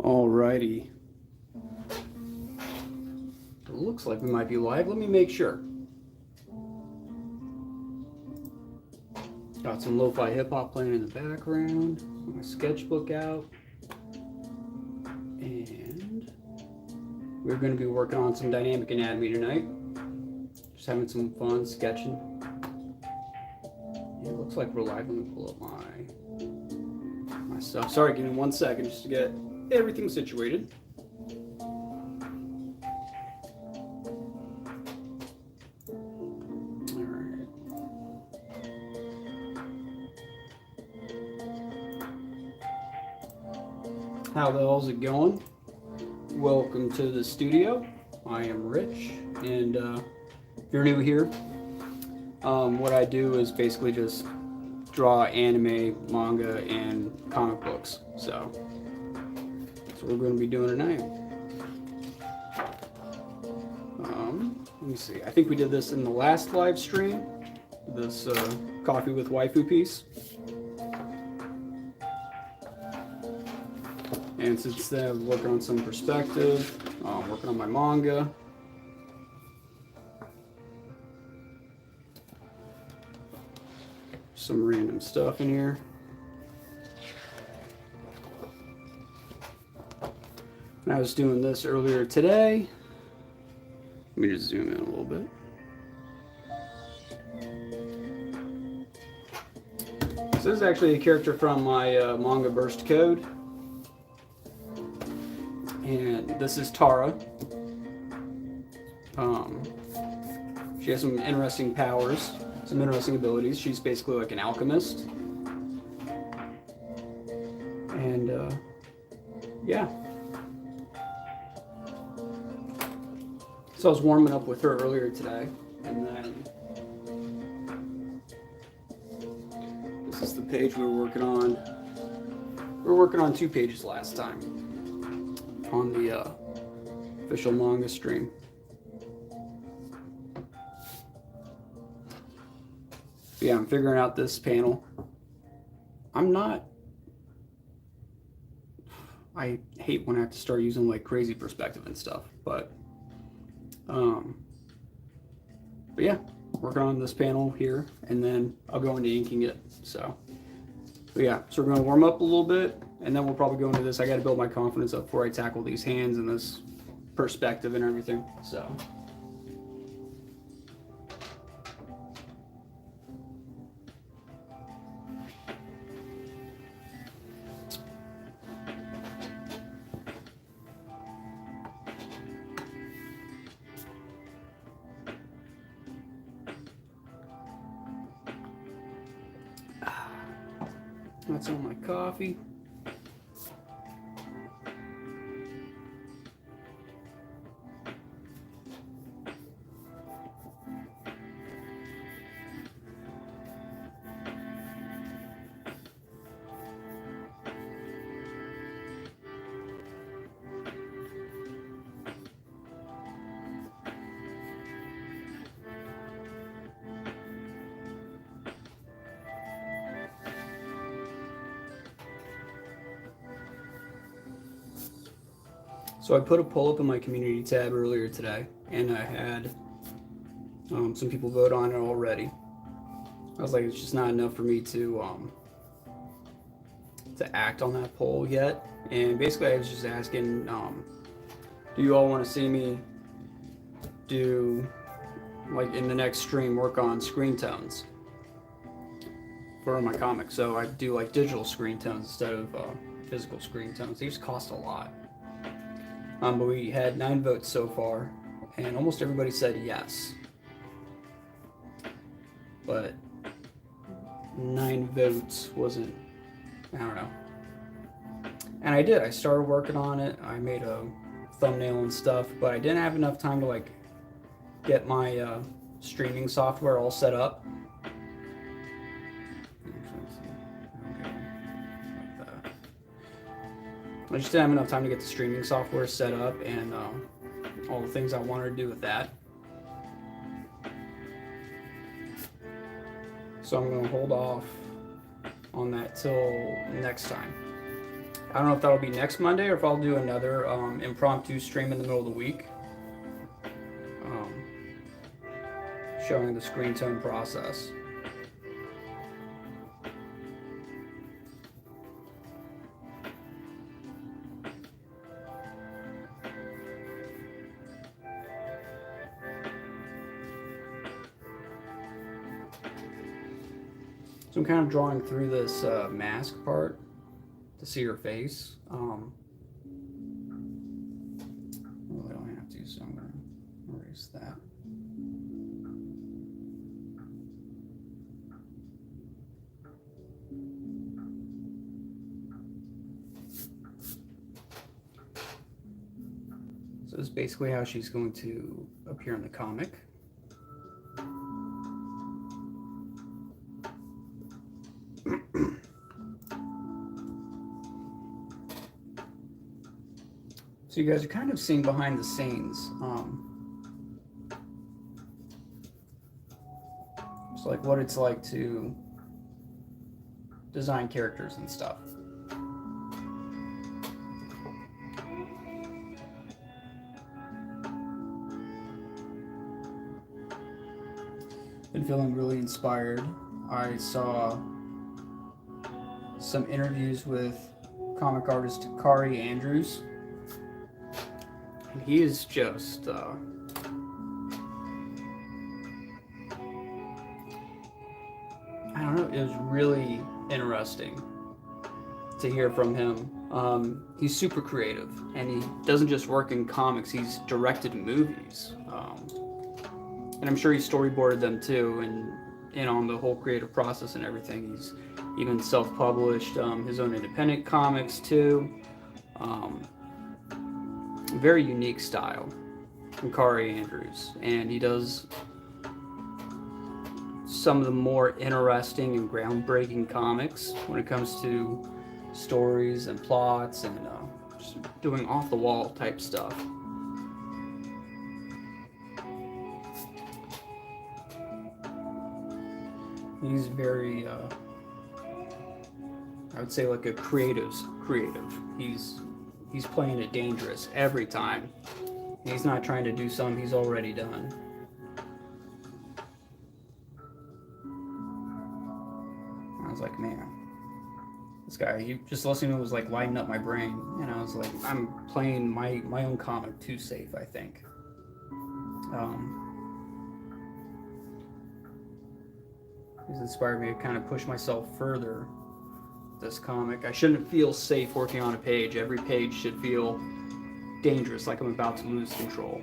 Alrighty. It looks like we might be live. Let me make sure. Got some lo-fi hip-hop playing in the background. My sketchbook out. And we're going to be working on some dynamic anatomy tonight. Just having some fun sketching. And it looks like we're live. Let me pull up my stuff. Sorry, give me 1 second just to get everything situated. Alright. How the hell's it going? Welcome to the studio. I am Rich, and if you're new here, what I do is basically just draw anime, manga, and comic books. So that's what we're going to be doing tonight. Let me see. I think we did this in the last live stream. This coffee with waifu piece. And since then, I'm working on some perspective. Working on my manga. Some random stuff in here. And I was doing this earlier today. Let me just zoom in a little bit. This is actually a character from my manga Burst Code. And this is Tara. She has some interesting powers, some interesting abilities. She's basically like an alchemist. And yeah. So I was warming up with her earlier today, and then this is the page we were working on. We were working on 2 pages last time on the official manga stream. Yeah, I'm figuring out this panel. I hate when I have to start using like crazy perspective and stuff, but yeah, working on this panel here, and then I'll go into inking it. So yeah, so we're going to warm up a little bit, and then we'll probably go into this. I got to build my confidence up before I tackle these hands and this perspective and everything. So that's all my coffee. So I put a poll up in my community tab earlier today, and I had some people vote on it already. I was like, it's just not enough for me to act on that poll yet. And basically, I was just asking, do you all want to see me do, like in the next stream, work on screen tones for my comics? So I do like digital screen tones instead of physical screen tones. These cost a lot. But we had 9 votes so far, and almost everybody said yes. But 9 votes wasn't, I don't know. And I did. I started working on it. I made a thumbnail and stuff, but I didn't have enough time to like get my streaming software all set up. I just didn't have enough time to get the streaming software set up and all the things I wanted to do with that. So I'm going to hold off on that till next time. I don't know if that'll be next Monday or if I'll do another impromptu stream in the middle of the week, um, showing the screen tone process. So I'm kind of drawing through this mask part to see her face. Well, I don't have to, so I'm going to erase that. So this is basically how she's going to appear in the comic. So you guys are kind of seeing behind the scenes. Just like what it's like to design characters and stuff. Been feeling really inspired. I saw some interviews with comic artist Kari Andrews. And he is just I don't know, it was really interesting to hear from him. He's super creative, and he doesn't just work in comics, he's directed movies. And I'm sure he storyboarded them too, and on the whole creative process and everything. He's even self-published his own independent comics too. Very unique style from Kari Andrews, and he does some of the more interesting and groundbreaking comics when it comes to stories and plots and just doing off-the-wall type stuff. He's very, I would say, like a creative's creative. He's playing it dangerous every time. He's not trying to do something he's already done. I was like, man, this guy, he just listening to him was like lighting up my brain. And I was like, I'm playing my own comic too safe, I think. He's inspired me to kind of push myself further. This comic, I shouldn't feel safe working on a page. Every page should feel dangerous, like I'm about to lose control.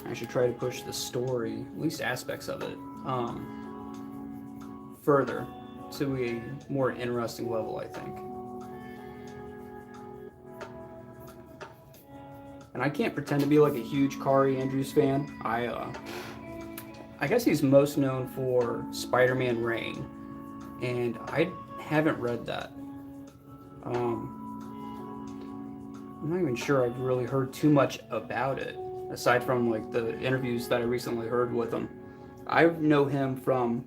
I should try to push the story, at least aspects of it, further to a more interesting level, I think. And I can't pretend to be like a huge Kari Andrews fan. I guess he's most known for Spider-Man Reign, and I haven't read that. I'm not even sure I've really heard too much about it, aside from like the interviews that I recently heard with him. I know him from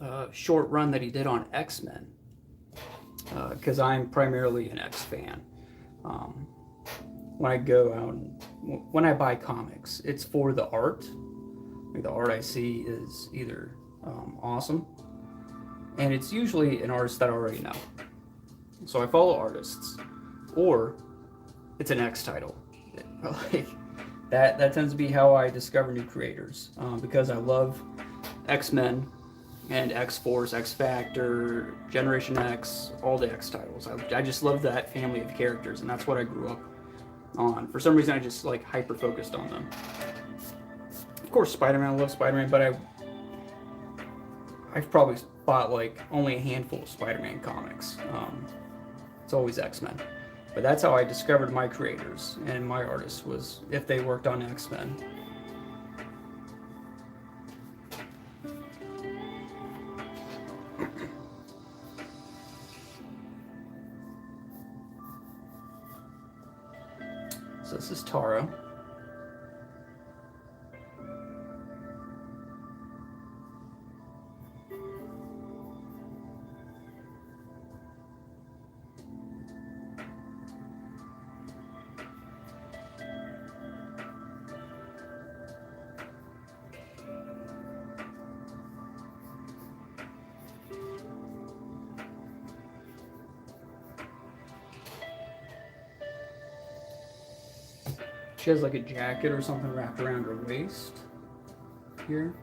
a short run that he did on X-Men, because I'm primarily an X fan. When I go out, when I buy comics, it's for the art. Like the art I see is either awesome, and it's usually an artist that I already know. So I follow artists, or it's an X title. Like that tends to be how I discover new creators, because I love X-Men and X-Force, X-Factor, Generation X, all the X titles. I just love that family of characters, and that's what I grew up on. For some reason, I just like hyper focused on them. Of course, Spider-Man, I love Spider-Man, but I've probably bought like only a handful of Spider-Man comics. It's always X-Men. But that's how I discovered my creators and my artists, was if they worked on X-Men. So this is Tara. She has like a jacket or something wrapped around her waist here.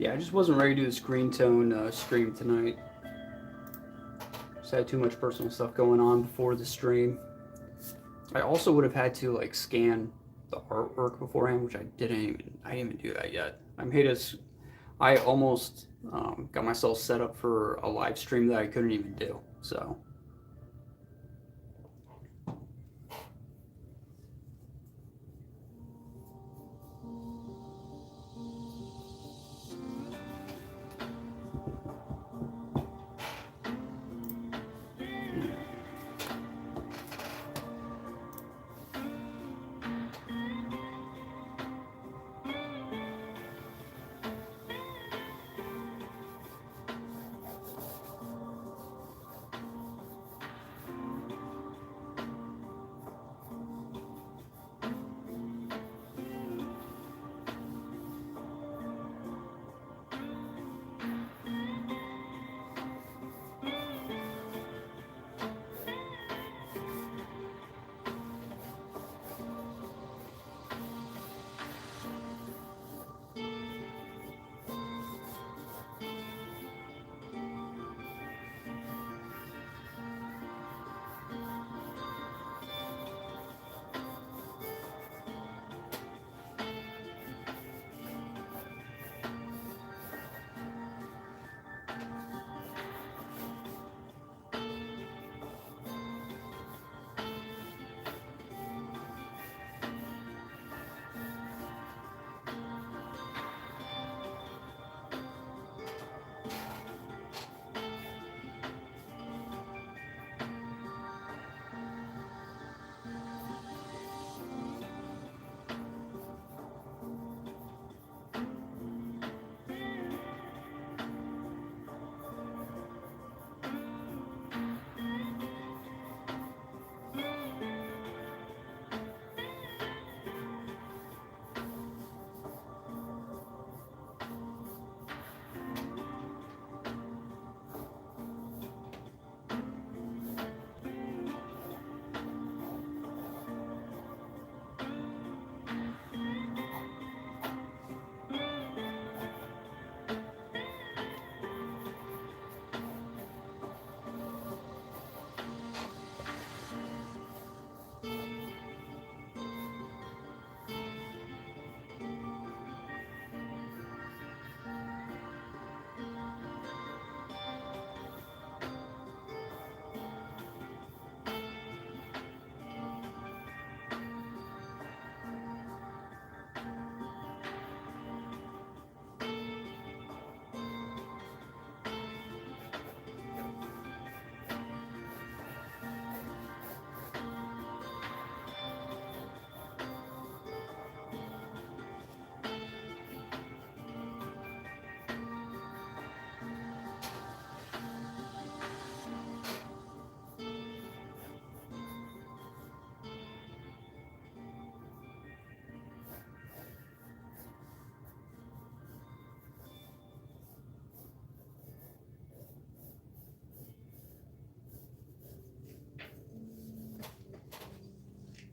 Yeah, I just wasn't ready to do the screen tone stream tonight. Just had too much personal stuff going on before the stream. I also would have had to like scan the artwork beforehand, which I didn't even do that yet. I almost got myself set up for a live stream that I couldn't even do. So.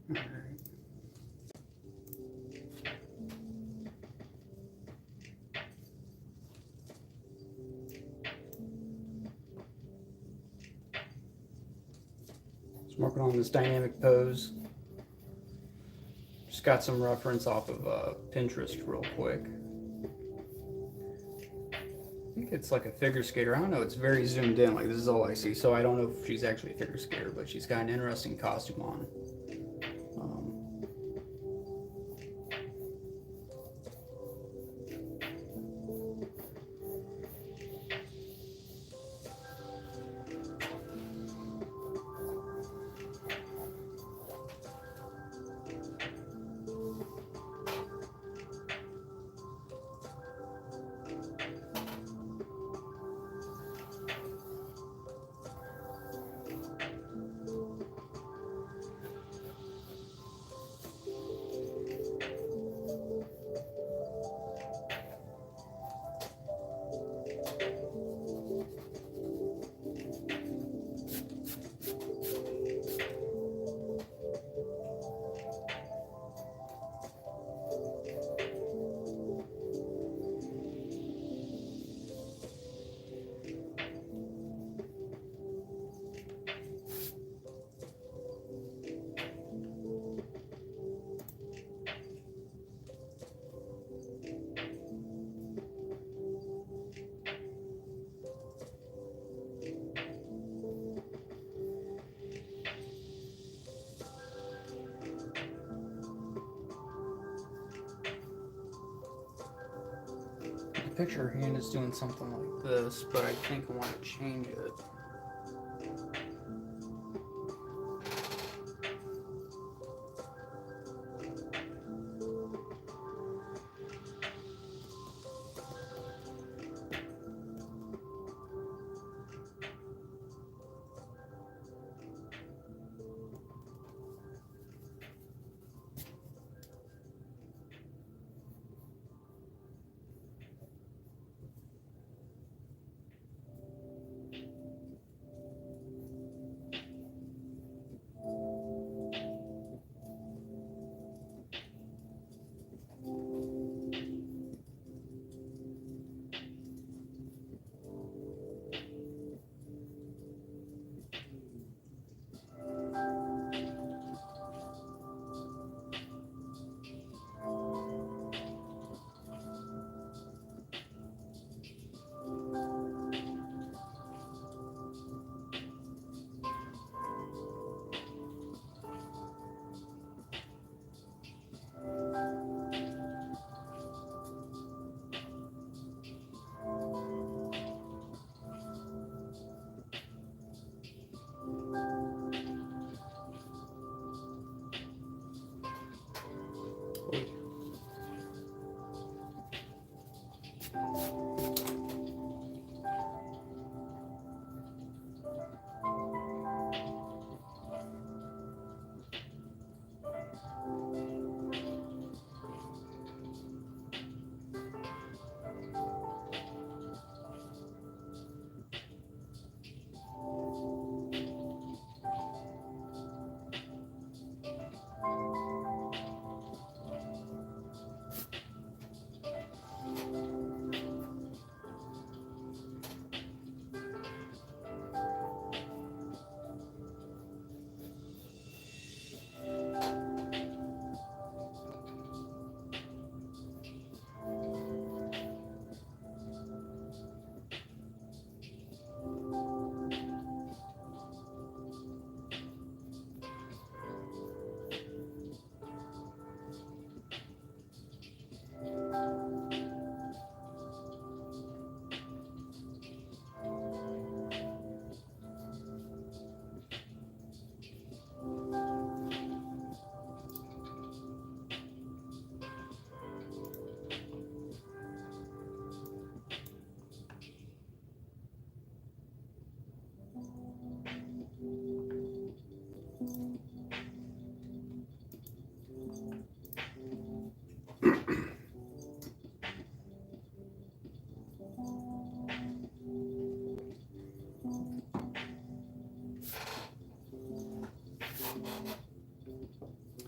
All right. Just working on this dynamic pose. Just got some reference off of Pinterest real quick. I think it's like a figure skater. I don't know. It's very zoomed in. Like, this is all I see. So I don't know if she's actually a figure skater, but she's got an interesting costume on. picture her hand is doing something like this, but I think I want to change it.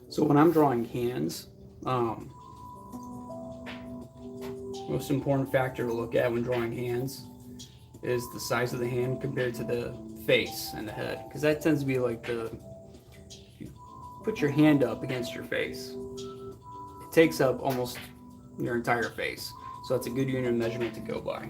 So when I'm drawing hands, most important factor to look at when drawing hands is the size of the hand compared to the face and the head, because that tends to be like you put your hand up against your face, it takes up almost your entire face. So that's a good unit of measurement to go by.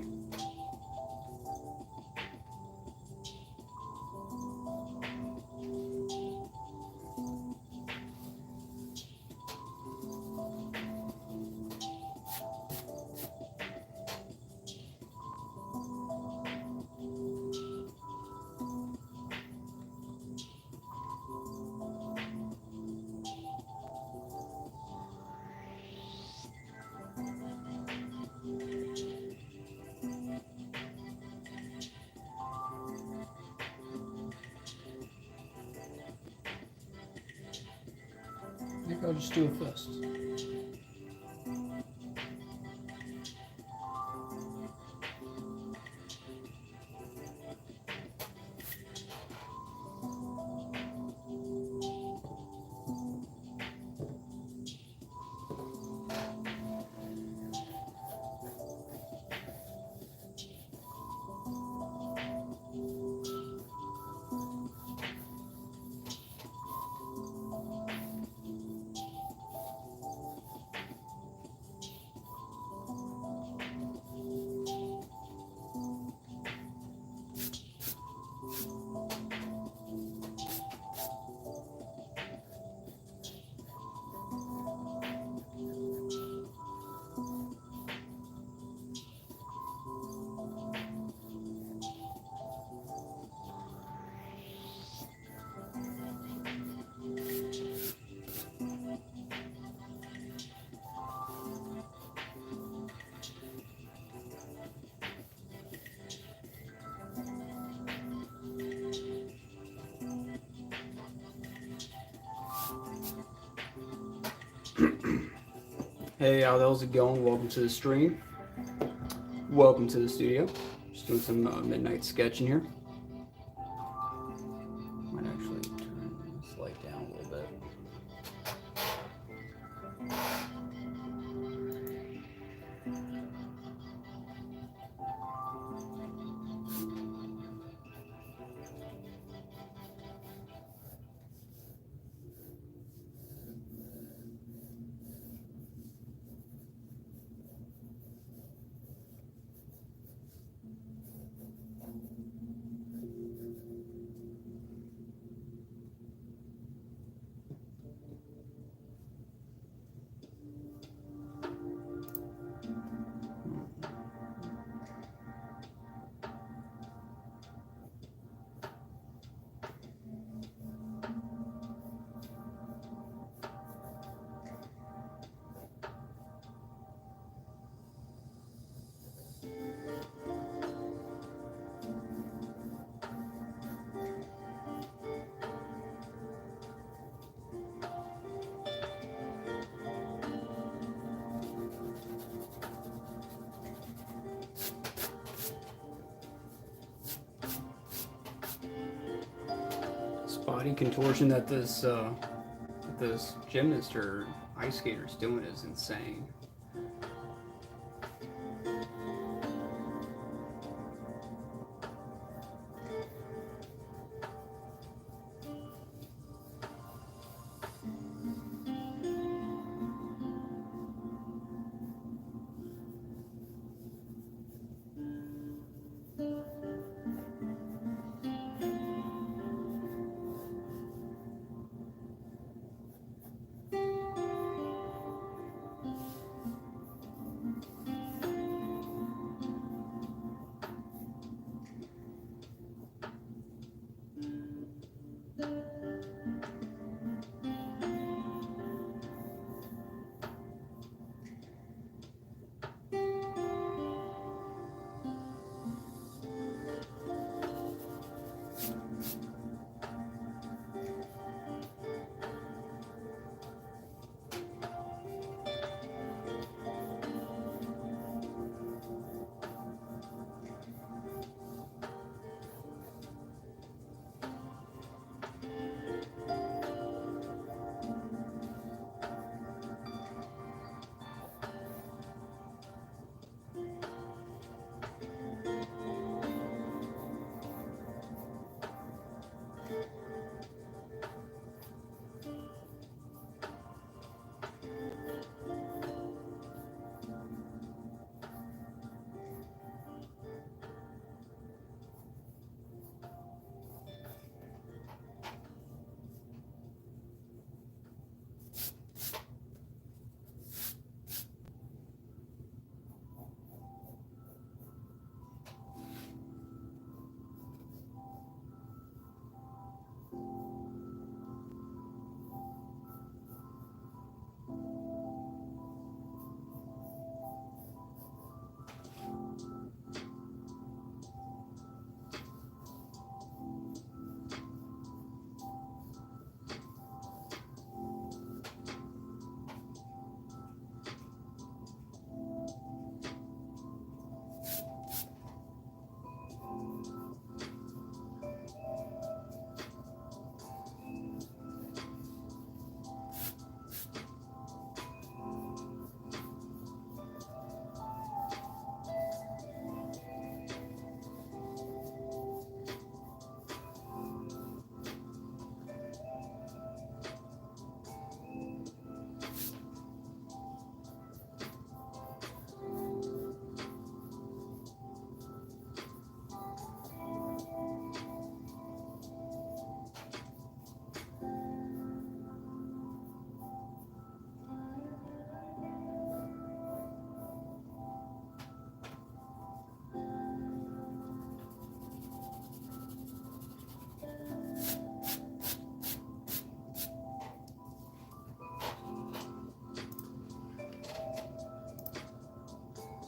I think I'll just do a fist. Hey, how's it going? Welcome to the stream. Welcome to the studio. Just doing some midnight sketching here. Might actually turn this light down a little bit. Body contortion that this gymnast or ice skater is doing is insane.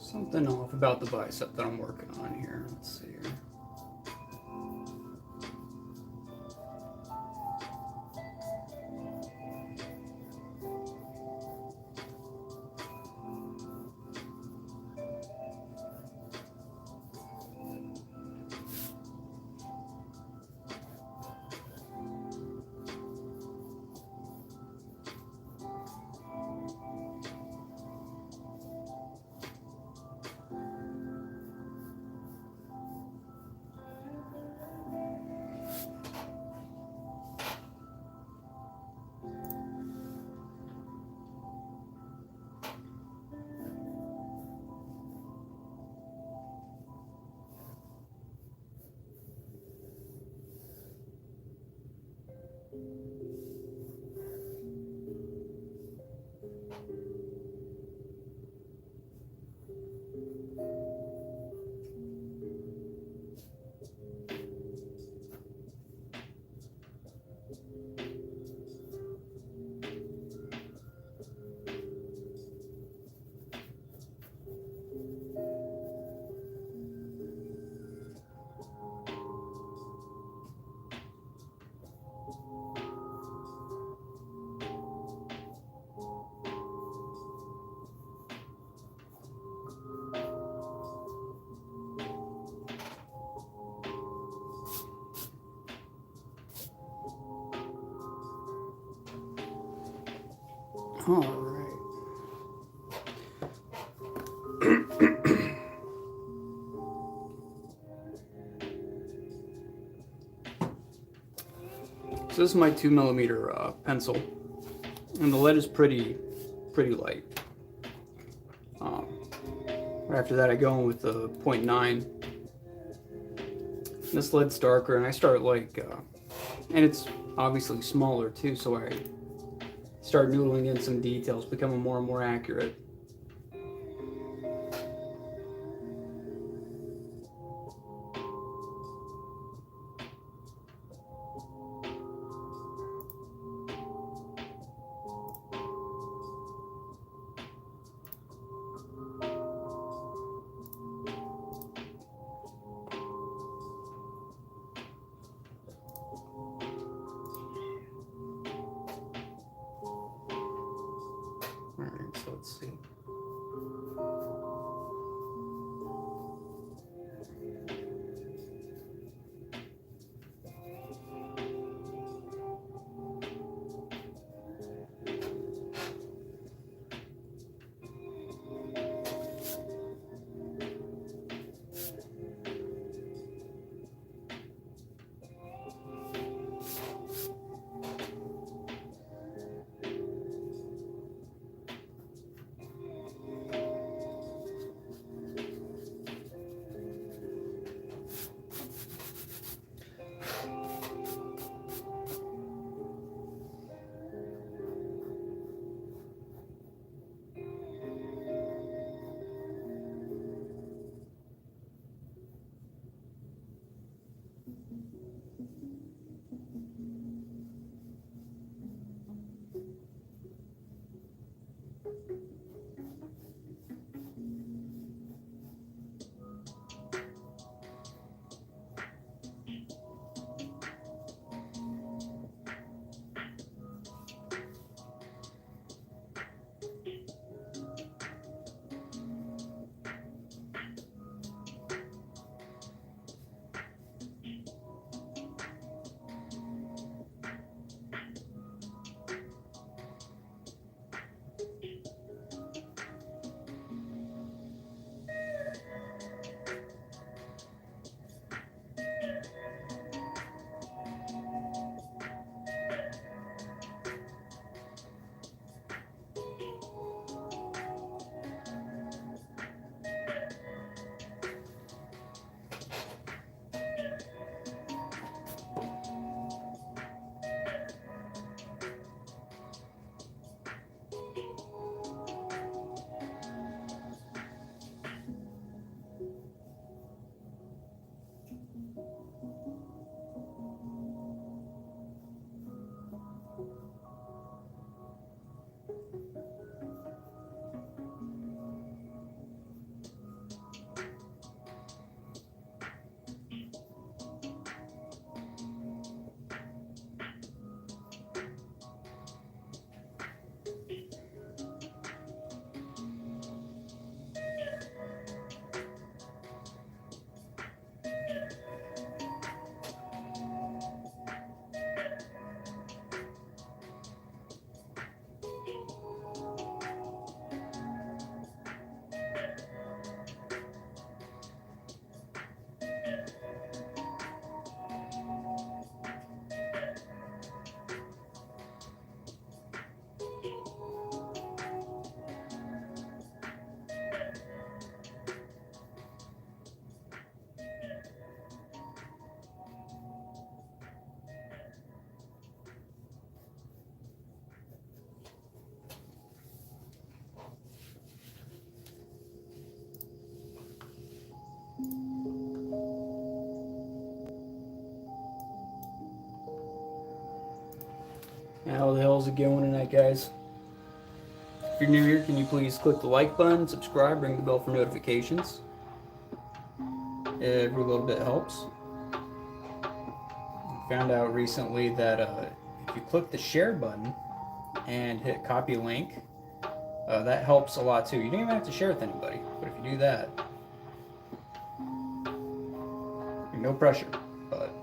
Something off about the bicep that I'm working on here. Let's see here. All right. So this is my 2mm pencil, and the lead is pretty light. After that, I go in with the 0.9. This lead's darker, and I start and it's obviously smaller too, so I start noodling in some details, becoming more and more accurate. Alright, so let's see. How the hell is it going tonight, guys? If you're new here, can you please click the like button, subscribe, ring the bell for notifications. Every little bit helps. Found out recently that if you click the share button and hit copy link, that helps a lot too. You don't even have to share with anybody, but if you do that, no pressure, but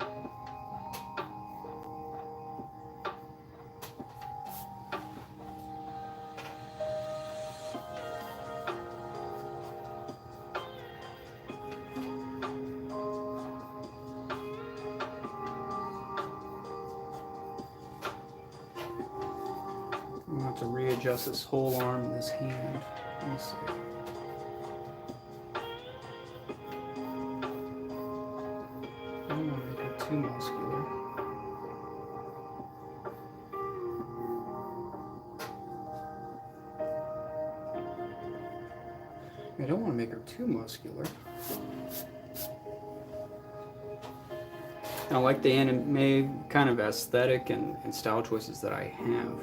adjust this whole arm and this hand. Let me see. I don't want to make it too muscular. I don't want to make her too muscular. I like the anime kind of aesthetic and style choices that I have.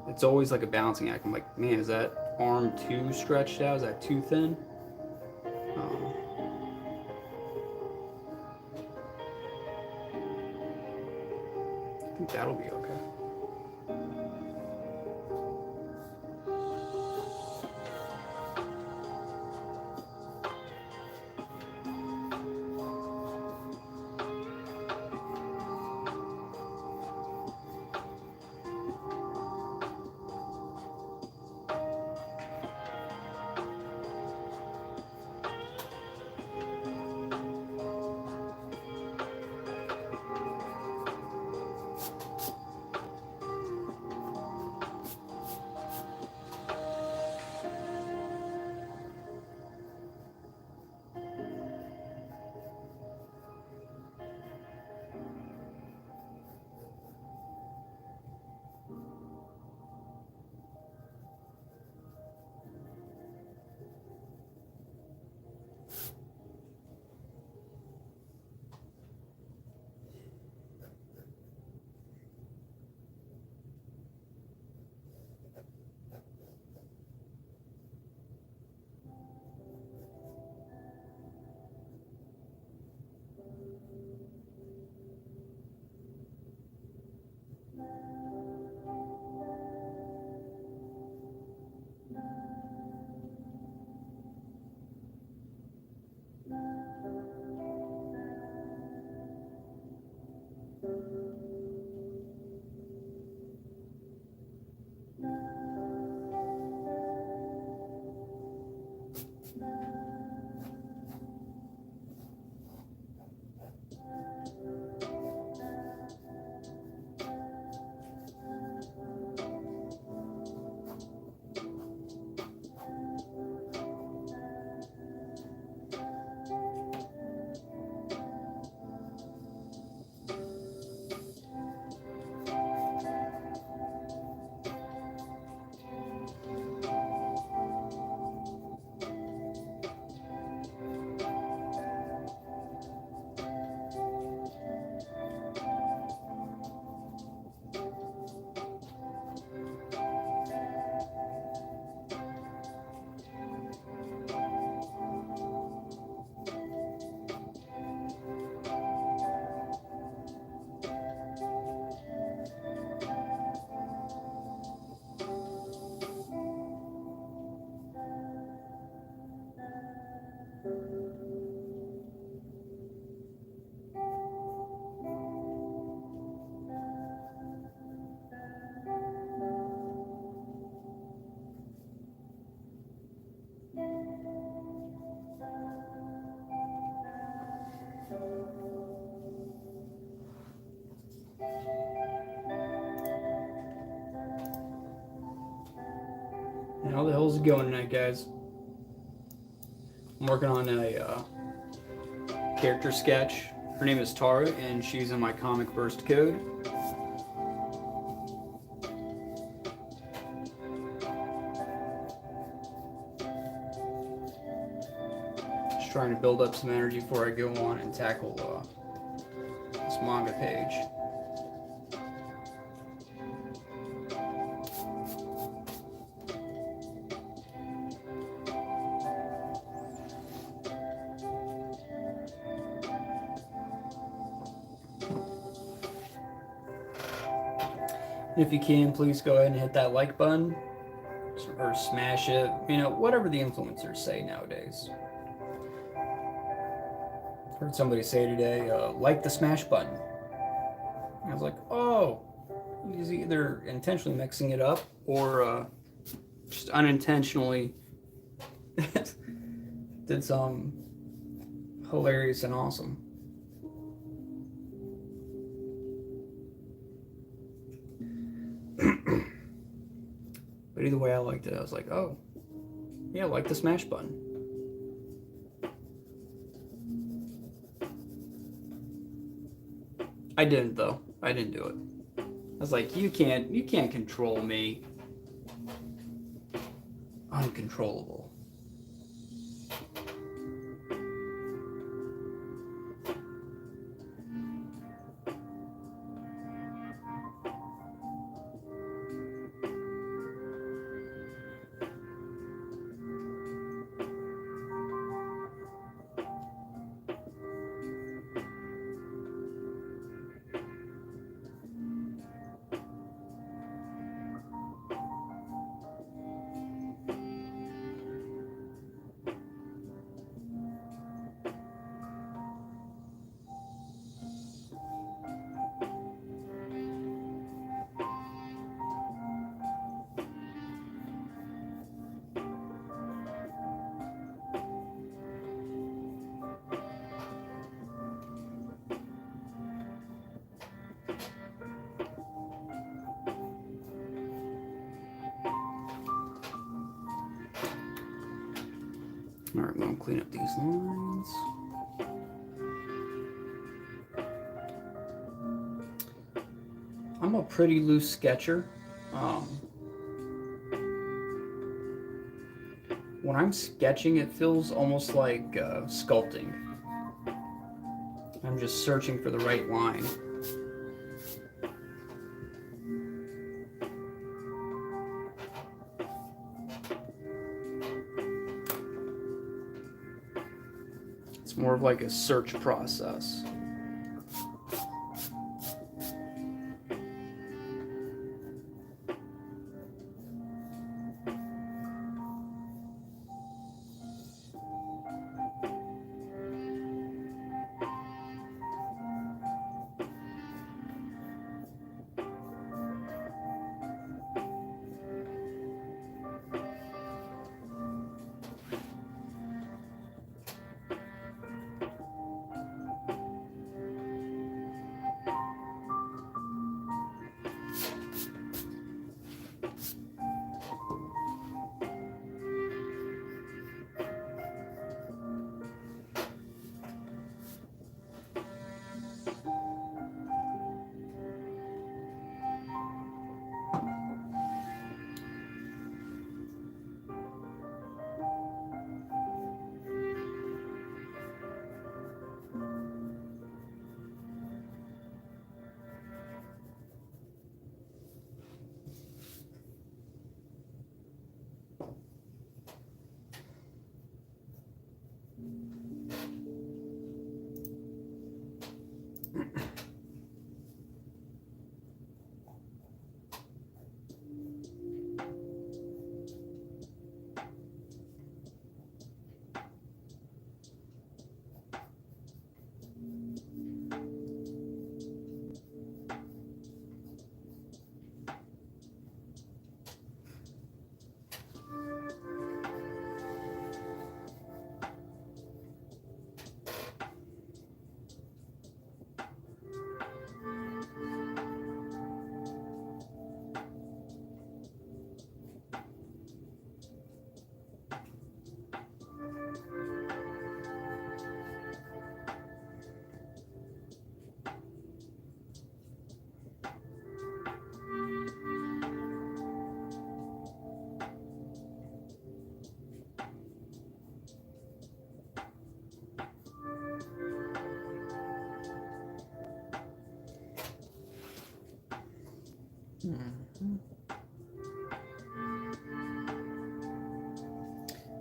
It's always like a balancing act. I'm like, man, is that arm too stretched out? Is that too thin? I think that'll be okay. And how the hell's it going tonight, guys? I'm working on a character sketch. Her name is Tara, and she's in my comic burst code. Just trying to build up some energy before I go on and tackle this manga page. If you can, please go ahead and hit that like button or smash it. You know, whatever the influencers say nowadays. Heard somebody say today, like the smash button. I was like, oh, he's either intentionally mixing it up or just unintentionally did some hilarious and awesome. But either way, I liked it. I was like, oh, yeah, I like the smash button. I didn't though. I didn't do it. I was like, you can't control me. Uncontrollable. Alright, I'm gonna clean up these lines. I'm a pretty loose sketcher. When I'm sketching, it feels almost like sculpting. I'm just searching for the right line. It's more of like a search process.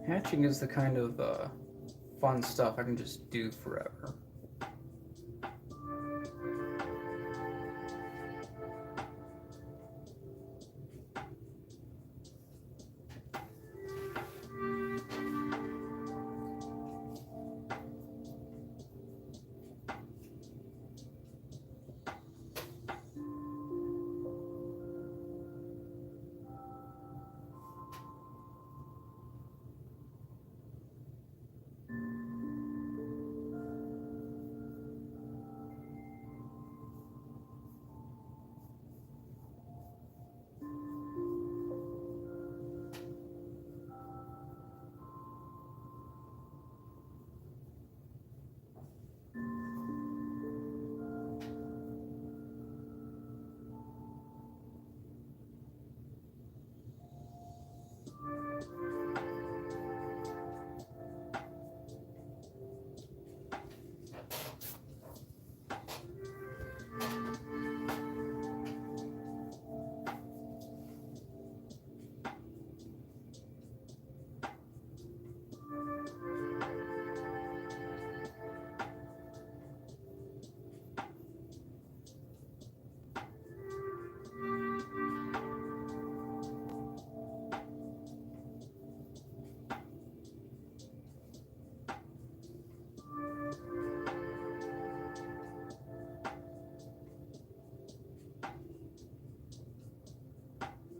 Hatching is the kind of fun stuff I can just do forever.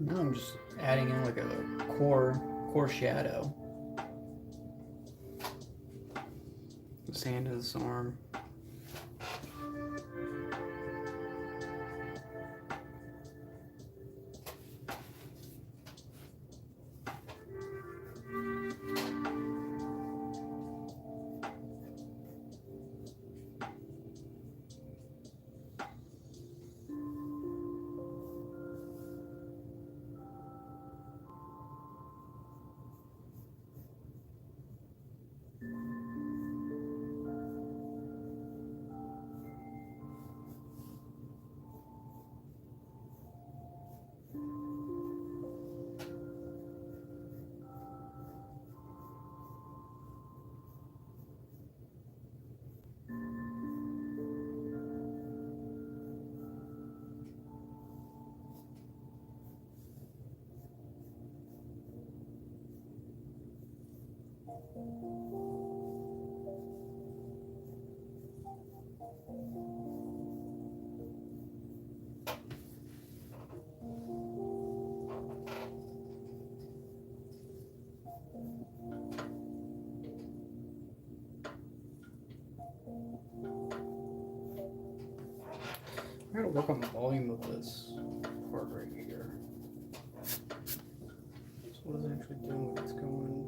Now I'm just adding in like a core shadow. This hand and this arm. I gotta work on the volume of this part right here. So what is it actually doing when it's going?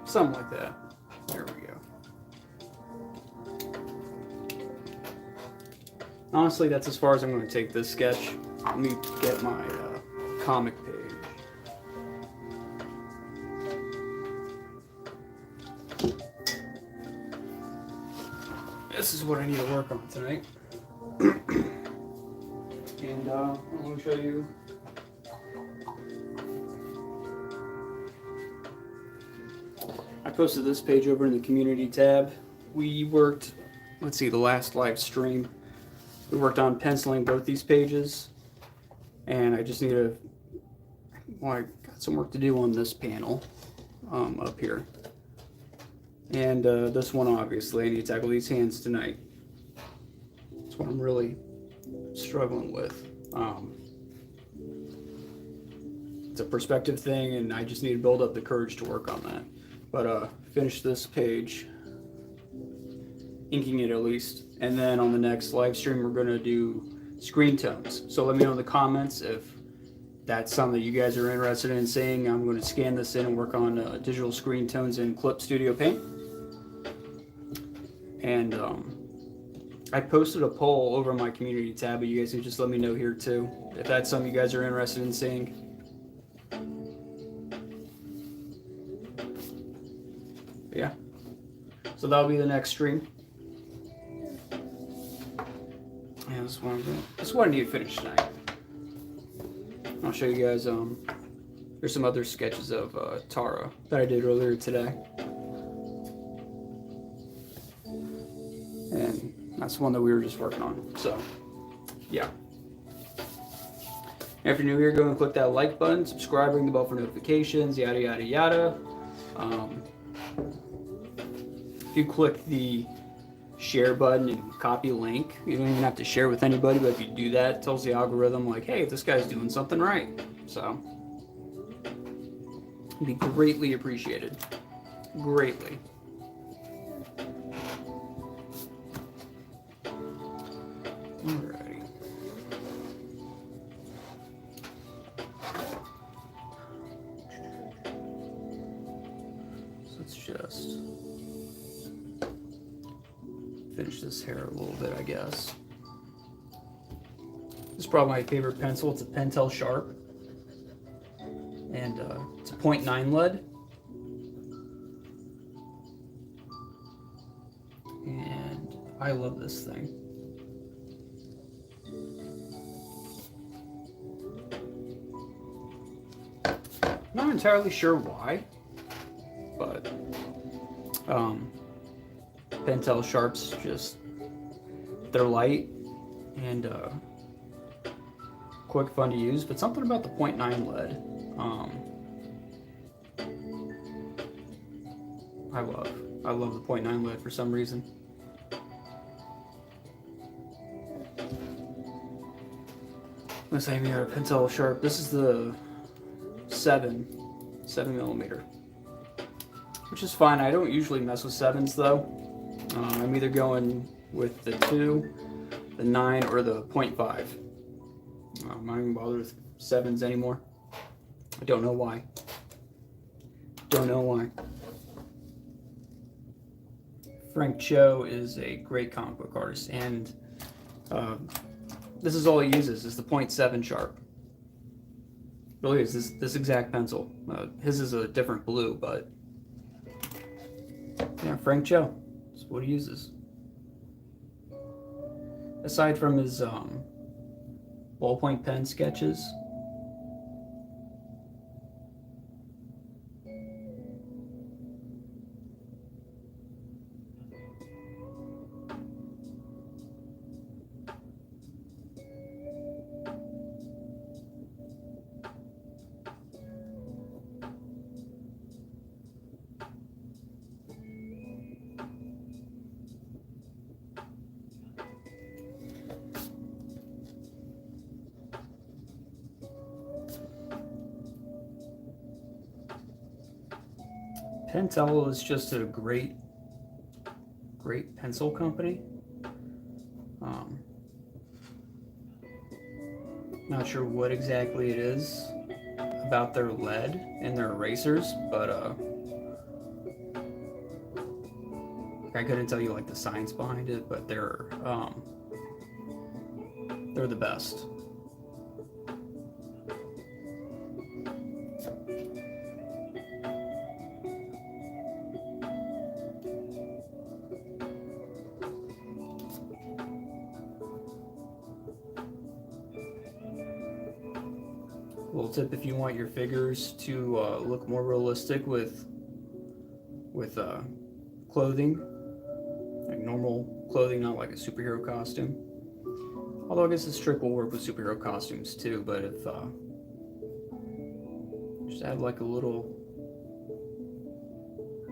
Something like that. There we go. Honestly, that's as far as I'm going to take this sketch. Let me get my comic page. This is what I need to work on tonight. And I'm going to show you. I posted this page over in the community tab. We worked, let's see, the last live stream. We worked on penciling both these pages. And I just need to, well, I got some work to do on this panel up here. And this one, obviously, I need to tackle these hands tonight. That's what I'm really struggling with. It's a perspective thing, and I just need to build up the courage to work on that. But finish this page, inking it at least, and then on the next live stream we're going to do screen tones. So let me know in the comments if that's something that you guys are interested in seeing. I'm going to scan this in and work on digital screen tones in Clip Studio Paint. And I posted a poll over my community tab, but you guys can just let me know here too if that's something you guys are interested in seeing. But yeah, so that'll be the next stream. Yeah, this is what I need to finish tonight. I'll show you guys. There's some other sketches of Tara that I did earlier today, and that's one that we were just working on. So, yeah. If you're new here, go and click that like button, subscribe, ring the bell for notifications, yada yada yada. If you click the share button and copy link, you don't even have to share with anybody, but if you do that, it tells the algorithm like, hey, this guy's doing something right. So it'd be greatly appreciated. Greatly. Alrighty. So let's just finish this hair a little bit, I guess. This is probably my favorite pencil. It's a Pentel Sharp, and it's a 0.9 lead. And I love this thing. Not entirely sure why, but Pentel Sharps just, they're light and quick, fun to use, but something about the 0.9 lead I love the 0.9 lead for some reason. Let's say we got a Pentel Sharp. This is the 7 millimeter, which is fine. I don't usually mess with 7s though. I'm either going with the 2, the 9, or the 0.5. I'm not even bothered with 7s anymore. I don't know why. Don't know why. Frank Cho is a great comic book artist, and this is all he uses, is the 0.7 Sharp. Really is this exact pencil. His is a different blue, but yeah, Frank Cho. That's what he uses. Aside from his ballpoint pen sketches, Pentel is just a great pencil company. Not sure what exactly it is about their lead and their erasers, but I couldn't tell you like the science behind it, but they're the best. Little tip: if you want your figures to look more realistic with clothing, like normal clothing, not like a superhero costume. Although I guess this trick will work with superhero costumes too. But if just add like a little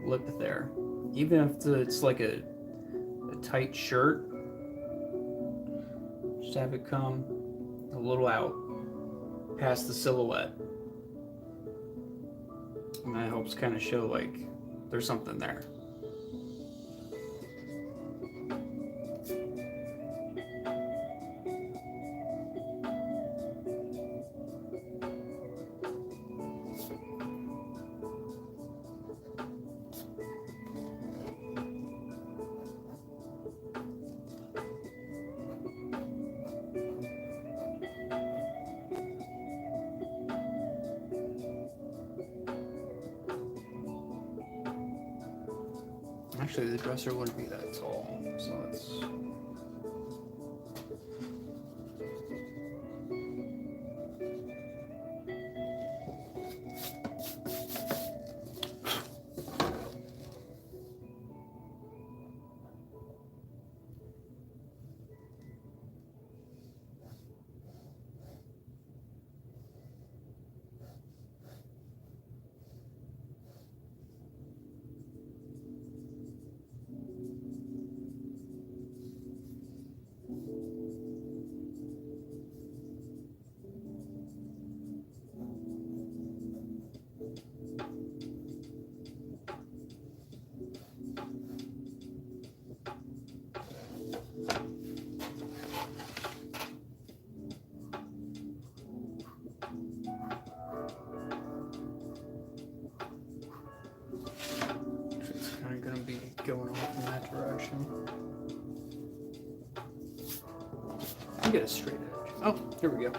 lip there, even if it's like a tight shirt, just have it come a little out past the silhouette, and that helps kind of show like there's something there. Actually, the dresser wouldn't be that tall, so let's. Gonna be going off in that direction. I can get a straight edge. Oh, here we go.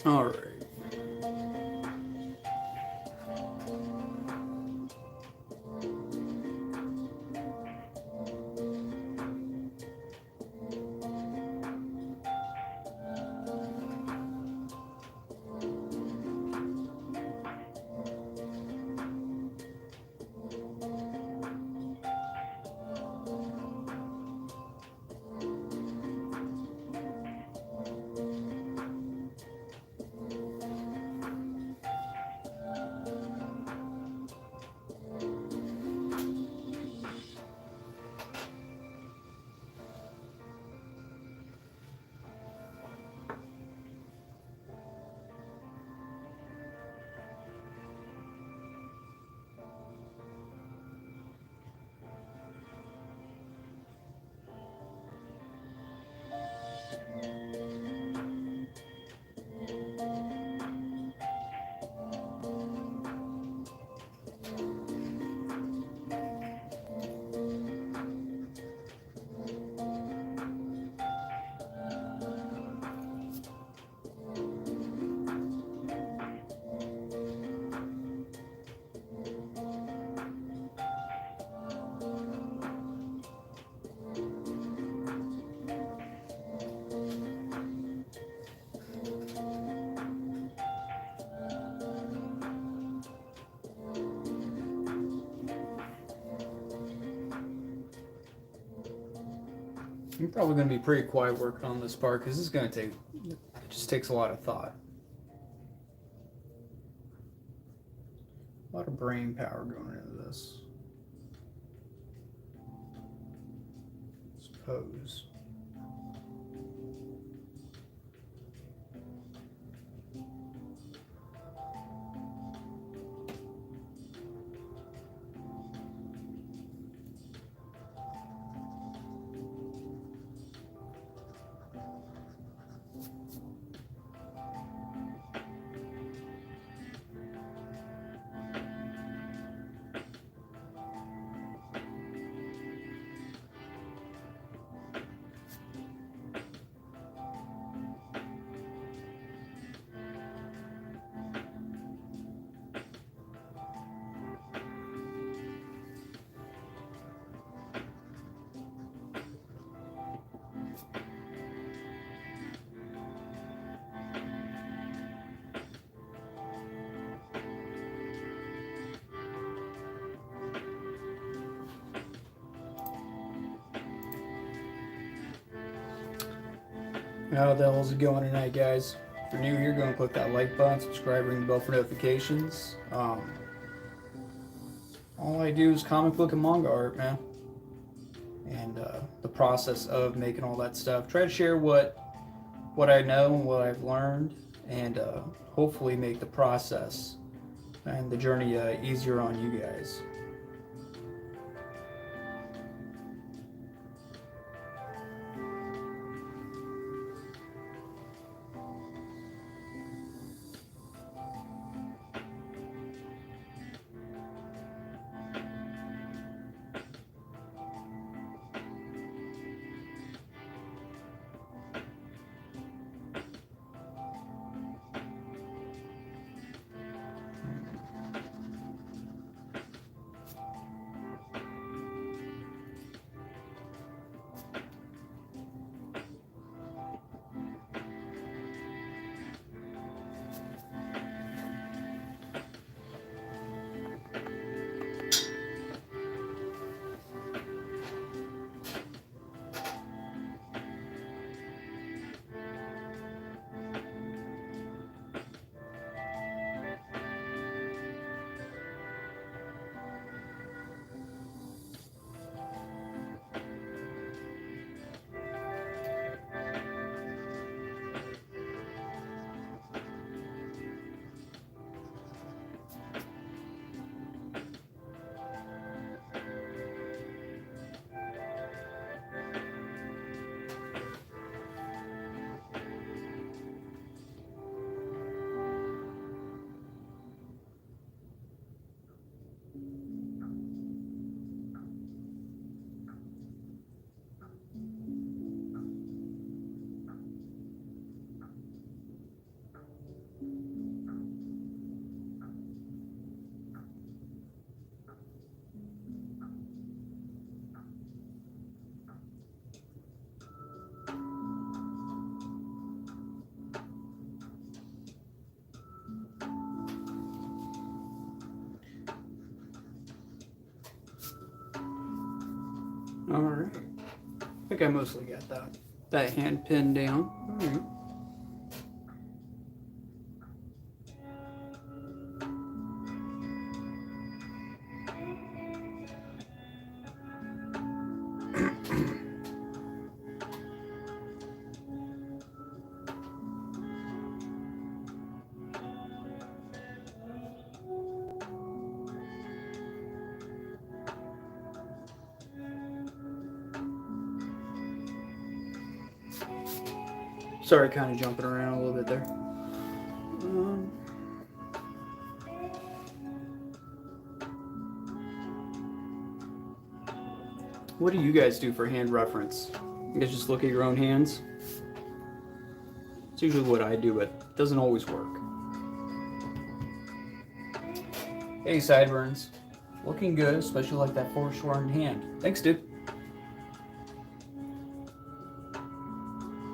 All right. I'm probably going to be pretty quiet working on this part because it just takes a lot of thought. A lot of brain power going into this. Suppose. How the hell's it going tonight, guys? If you're new here, go and click that like button, subscribe, ring the bell for notifications. All I do is comic book and manga art, man. And the process of making all that stuff. Try to share what I know and what I've learned, and hopefully make the process and the journey easier on you guys. Alright. I think I mostly got that hand pinned down. Alright. Sorry, kind of jumping around a little bit there. What do you guys do for hand reference? You guys just look at your own hands? It's usually what I do, but it doesn't always work. Hey, Sideburns. Looking good, especially like that foreshortened hand. Thanks, dude.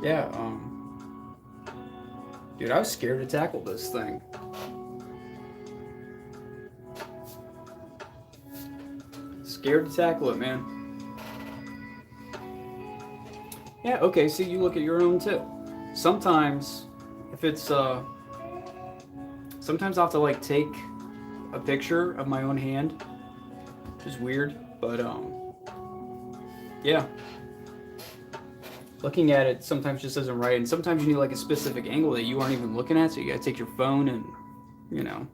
Yeah, dude, I was scared to tackle this thing. Scared to tackle it, man. Yeah, okay, see, you look at your own too. Sometimes, if it's, sometimes I'll have to, like, take a picture of my own hand, which is weird, but, yeah. Looking at it sometimes just isn't right, and sometimes you need, like, a specific angle that you aren't even looking at, so you gotta take your phone and, you know,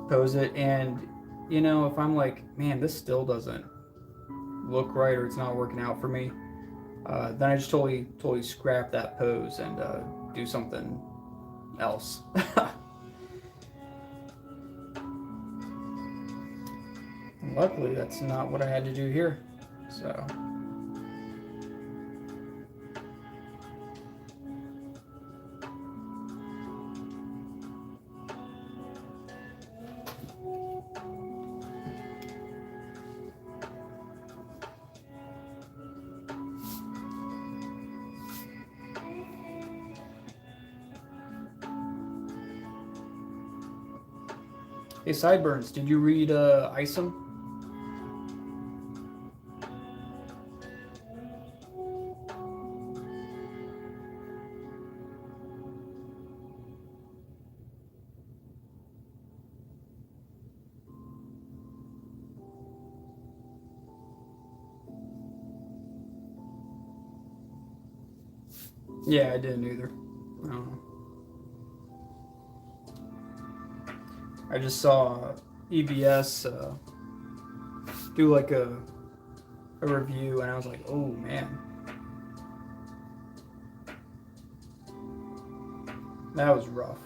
pose it, and, you know, if I'm like, man, this still doesn't look right or it's not working out for me, then I just totally scrap that pose and do something else. Luckily, that's not what I had to do here. So. Hey, Sideburns, did you read Isom? Yeah, I didn't either. I don't know. I just saw EBS do like a review, and I was like, oh man, that was rough.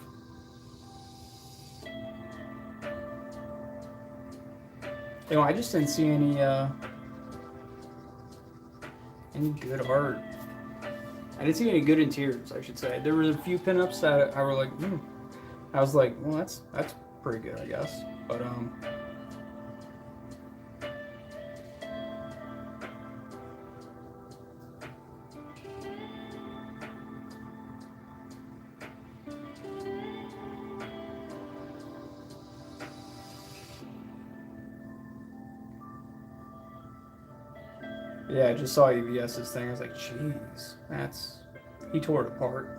You know, I just didn't see any good art. I didn't see any good interiors, I should say. There were a few pinups that I were like, I was like, well, that's pretty good, I guess. But yeah, I just saw EBS's thing. I was like, jeez, he tore it apart.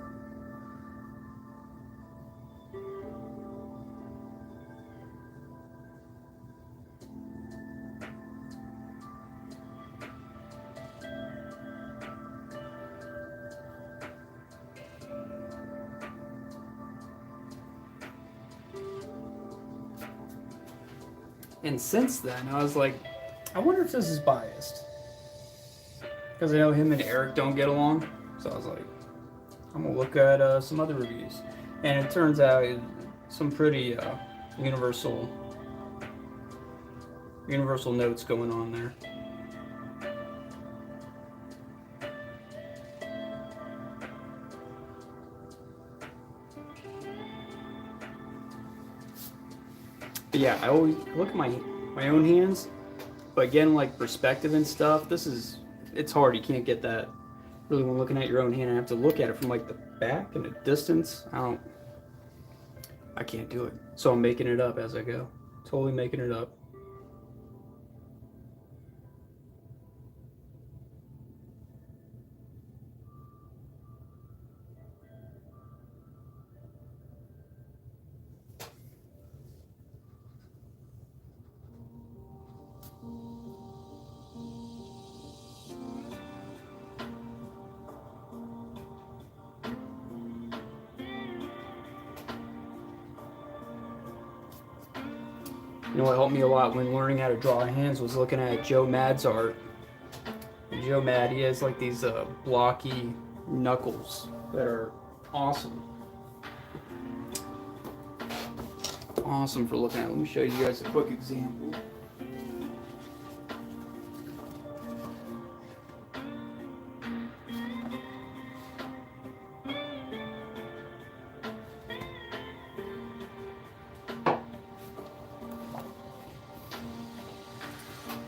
And since then, I was like, I wonder if this is biased. Because I know him and Eric don't get along. So I was like, I'm going to look at some other reviews. And it turns out some pretty universal notes going on there. But yeah, I always look at my own hands, but again, like perspective and stuff, it's hard. You can't get that really when looking at your own hand. I have to look at it from like the back and the distance. I can't do it. So I'm making it up as I go. Totally making it up. You know what helped me a lot when learning how to draw hands was looking at Joe Mad's art. And Joe Mad, he has like these blocky knuckles that are awesome. Awesome for looking at. Let me show you guys a quick example.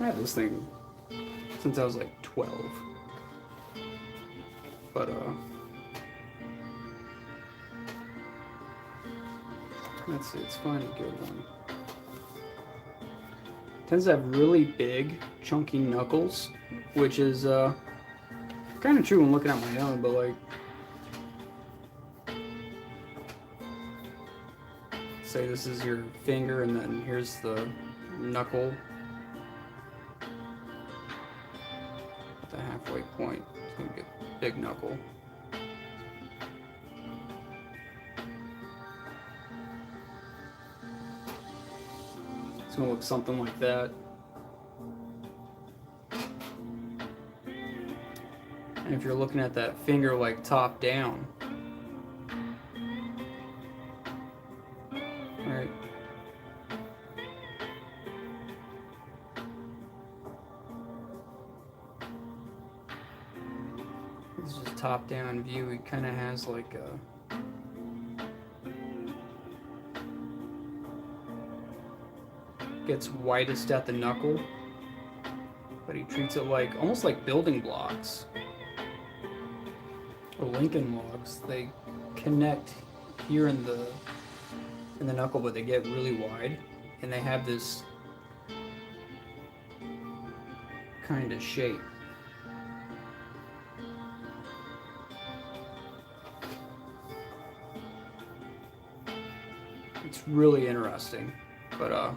I had this thing since I was like 12. But let's see, let's find a good one. Tends to have really big, chunky knuckles, which is Kind of true when looking at my own, but like, say this is your finger, and then here's the knuckle at the halfway point. It's gonna be a big knuckle. It's gonna look something like that. And if you're looking at that finger like top down, right? This is a top down view. It kind of has like a gets whitest at the knuckle, but he treats it like almost like building blocks or Lincoln logs. They connect here in the knuckle, but they get really wide, and they have this kind of shape. It's really interesting, but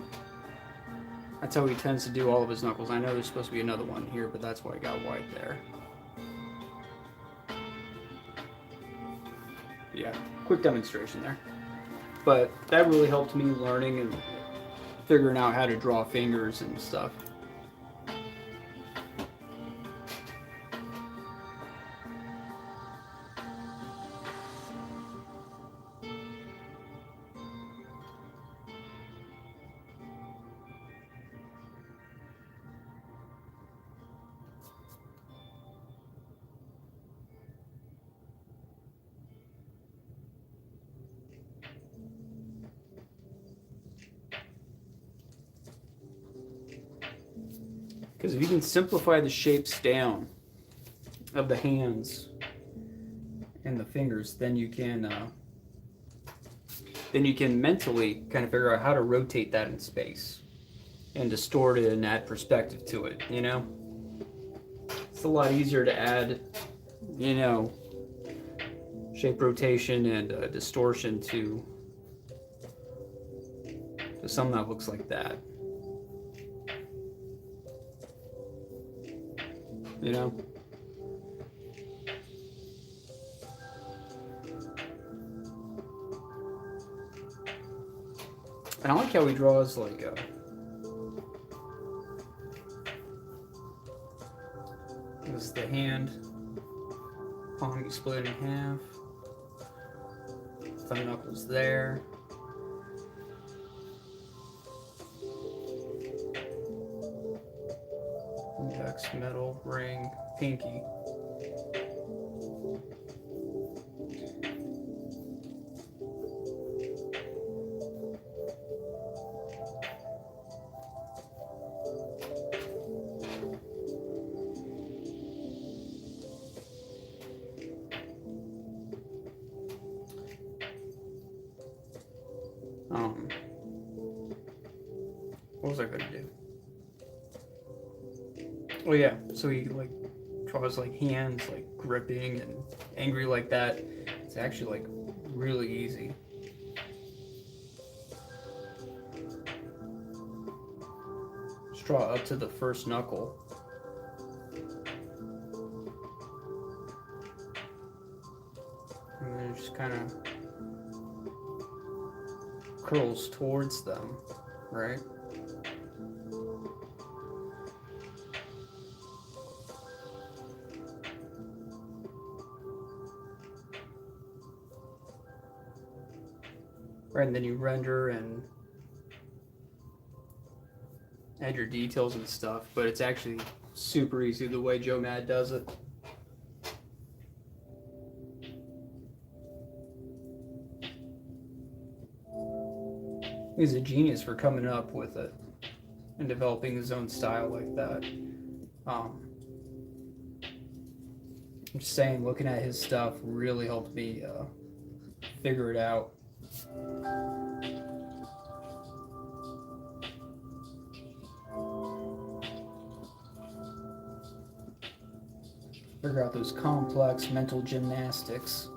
that's how he tends to do all of his knuckles. I know there's supposed to be another one here, but that's why I got white there. Yeah, quick demonstration there. But that really helped me learning and figuring out how to draw fingers and stuff. Because if you can simplify the shapes down of the hands and the fingers, then you can mentally kind of figure out how to rotate that in space and distort it and add perspective to it, you know? It's a lot easier to add, you know, shape rotation and distortion to something that looks like that. You know? And I like how he draws like this is the hand. Palm you split in half. Thumb knuckles there. Index, middle, ring, pinky. What was I gonna do? Oh yeah, so he like draws like hands like gripping and angry like that. It's actually like really easy. Just draw up to the first knuckle. And then it just kind of curls towards them, right? Right, and then you render and add your details and stuff, but it's actually super easy the way Joe Mad does it. He's a genius for coming up with it and developing his own style like that. I'm just saying, looking at his stuff really helped me figure it out. Figure out those complex mental gymnastics.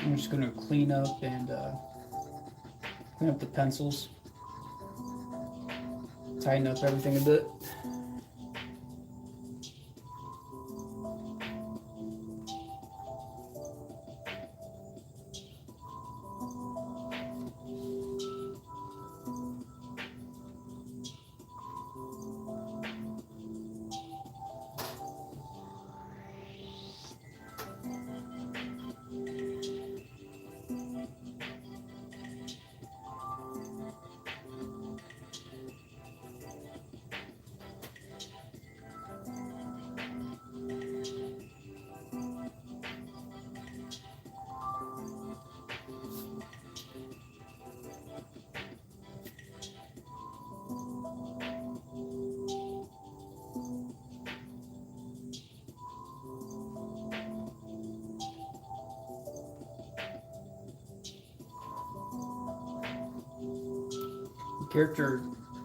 I'm just going to clean up the pencils, tighten up everything a bit.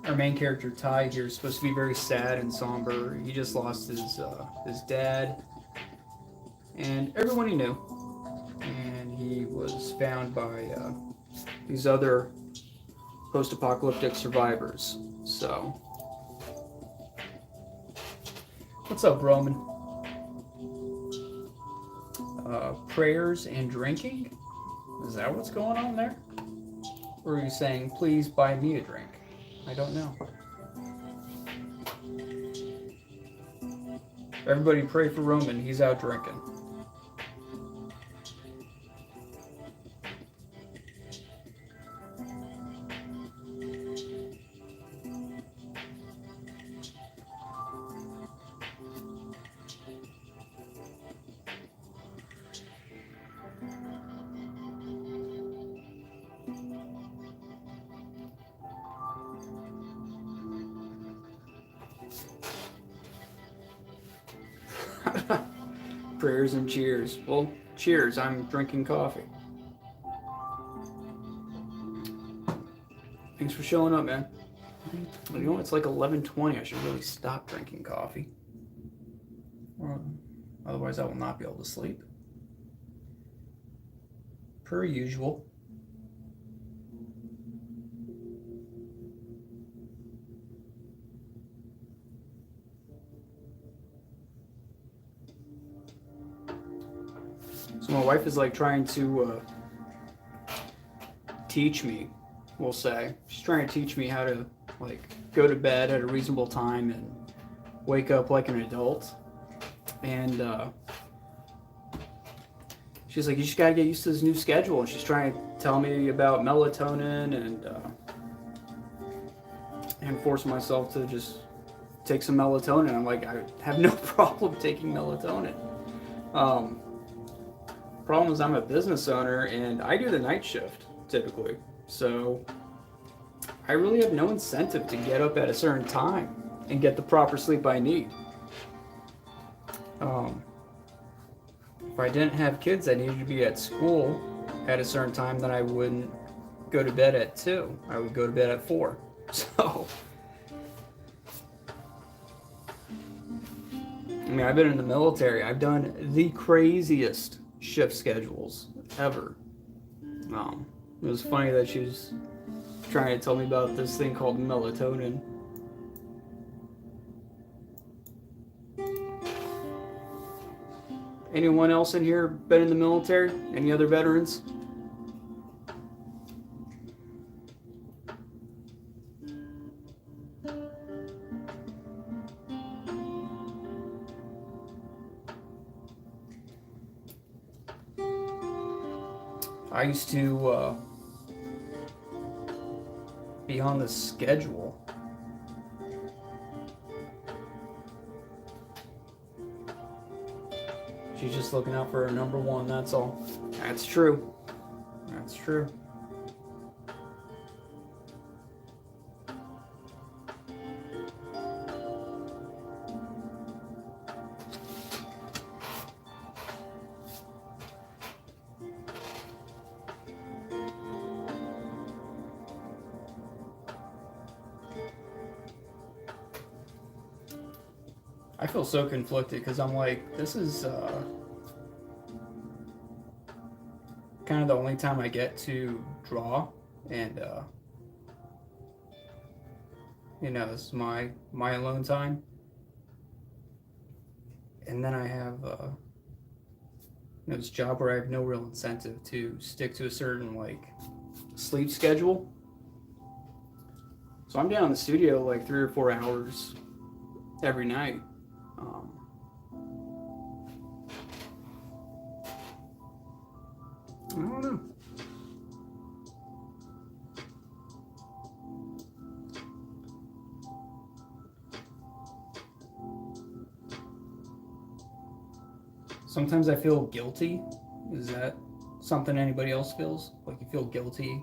Our main character Ty here is supposed to be very sad and somber. He just lost his dad and everyone he knew, and he was found by these other post-apocalyptic survivors. So, what's up, Roman? Prayers and drinking? Is that what's going on there? Or are you saying, please buy me a drink? I don't know. Everybody pray for Roman. He's out drinking. Prayers and cheers. Well, cheers. I'm drinking coffee. Thanks for showing up, man. You know, it's like 11:20. I should really stop drinking coffee. Or, otherwise, I will not be able to sleep. per usual. So my wife is like trying to teach me, we'll say. She's trying to teach me how to like go to bed at a reasonable time and wake up like an adult. And she's like, you just gotta get used to this new schedule. And she's trying to tell me about melatonin and force myself to just take some melatonin. I'm like, I have no problem taking melatonin. Problem is I'm a business owner and I do the night shift typically. So I really have no incentive to get up at a certain time and get the proper sleep I need. If I didn't have kids, I needed to be at school at a certain time, then I wouldn't go to bed at 2. I would go to bed at 4. So, I mean, I've been in the military. I've done the craziest shift schedules ever. It was funny that she was trying to tell me about this thing called melatonin. Anyone else in here been in the military? Any other veterans? I used to be on the schedule. She's just looking out for her number one, that's all. That's true. That's true. I feel so conflicted because I'm like, this is kind of the only time I get to draw, and you know, this is my alone time. And then I have you know, this job where I have no real incentive to stick to a certain like sleep schedule. So I'm down in the studio like 3 or 4 hours every night. I don't know. Sometimes I feel guilty. Is that something anybody else feels? Like you feel guilty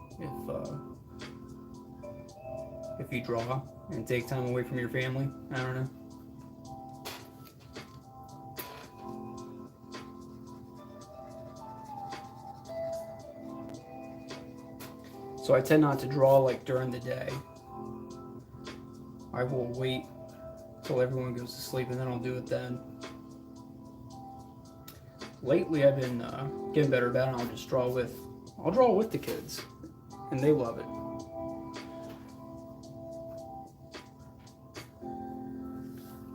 if you draw and take time away from your family? I don't know. So I tend not to draw like during the day. I will wait till everyone goes to sleep and then I'll do it then. Lately I've been getting better about it. I'll draw with the kids and they love it.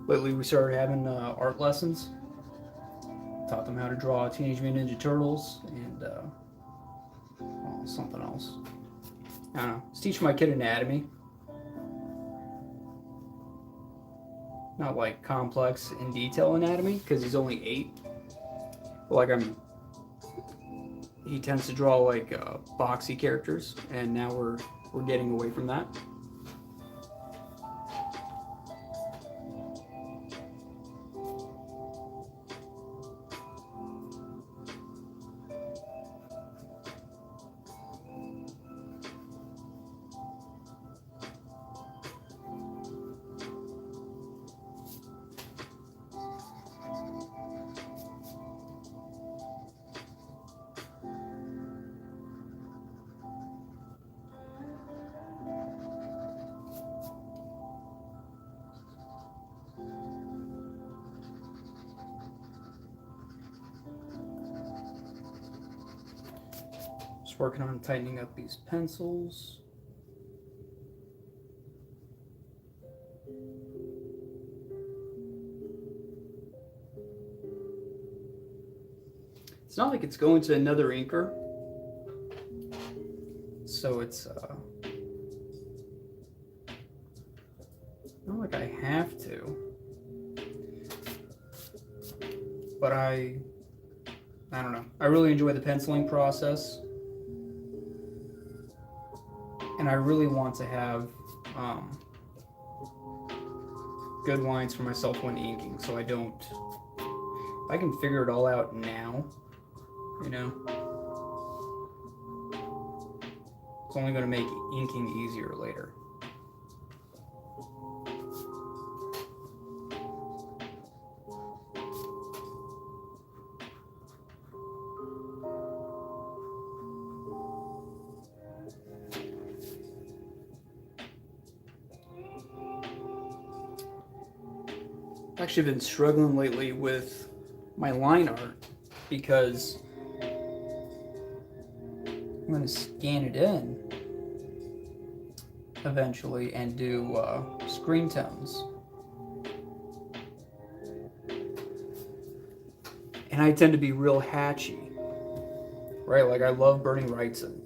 Lately we started having art lessons. Taught them how to draw Teenage Mutant Ninja Turtles and something else. I don't know. Just teaching my kid anatomy. Not like complex in detail anatomy because he's only 8. But like he tends to draw like boxy characters, and now we're getting away from that. Just working on tightening up these pencils. It's not like it's going to another inker, so it's not like I have to, but I don't know. I really enjoy the penciling process, and I really want to have good lines for myself when inking, so I don't. If I can figure it all out now, you know, it's only going to make inking easier later. I've actually been struggling lately with my line art because I'm going to scan it in eventually and do screen tones. And I tend to be real hatchy, right? Like I love Bernie Wrightson.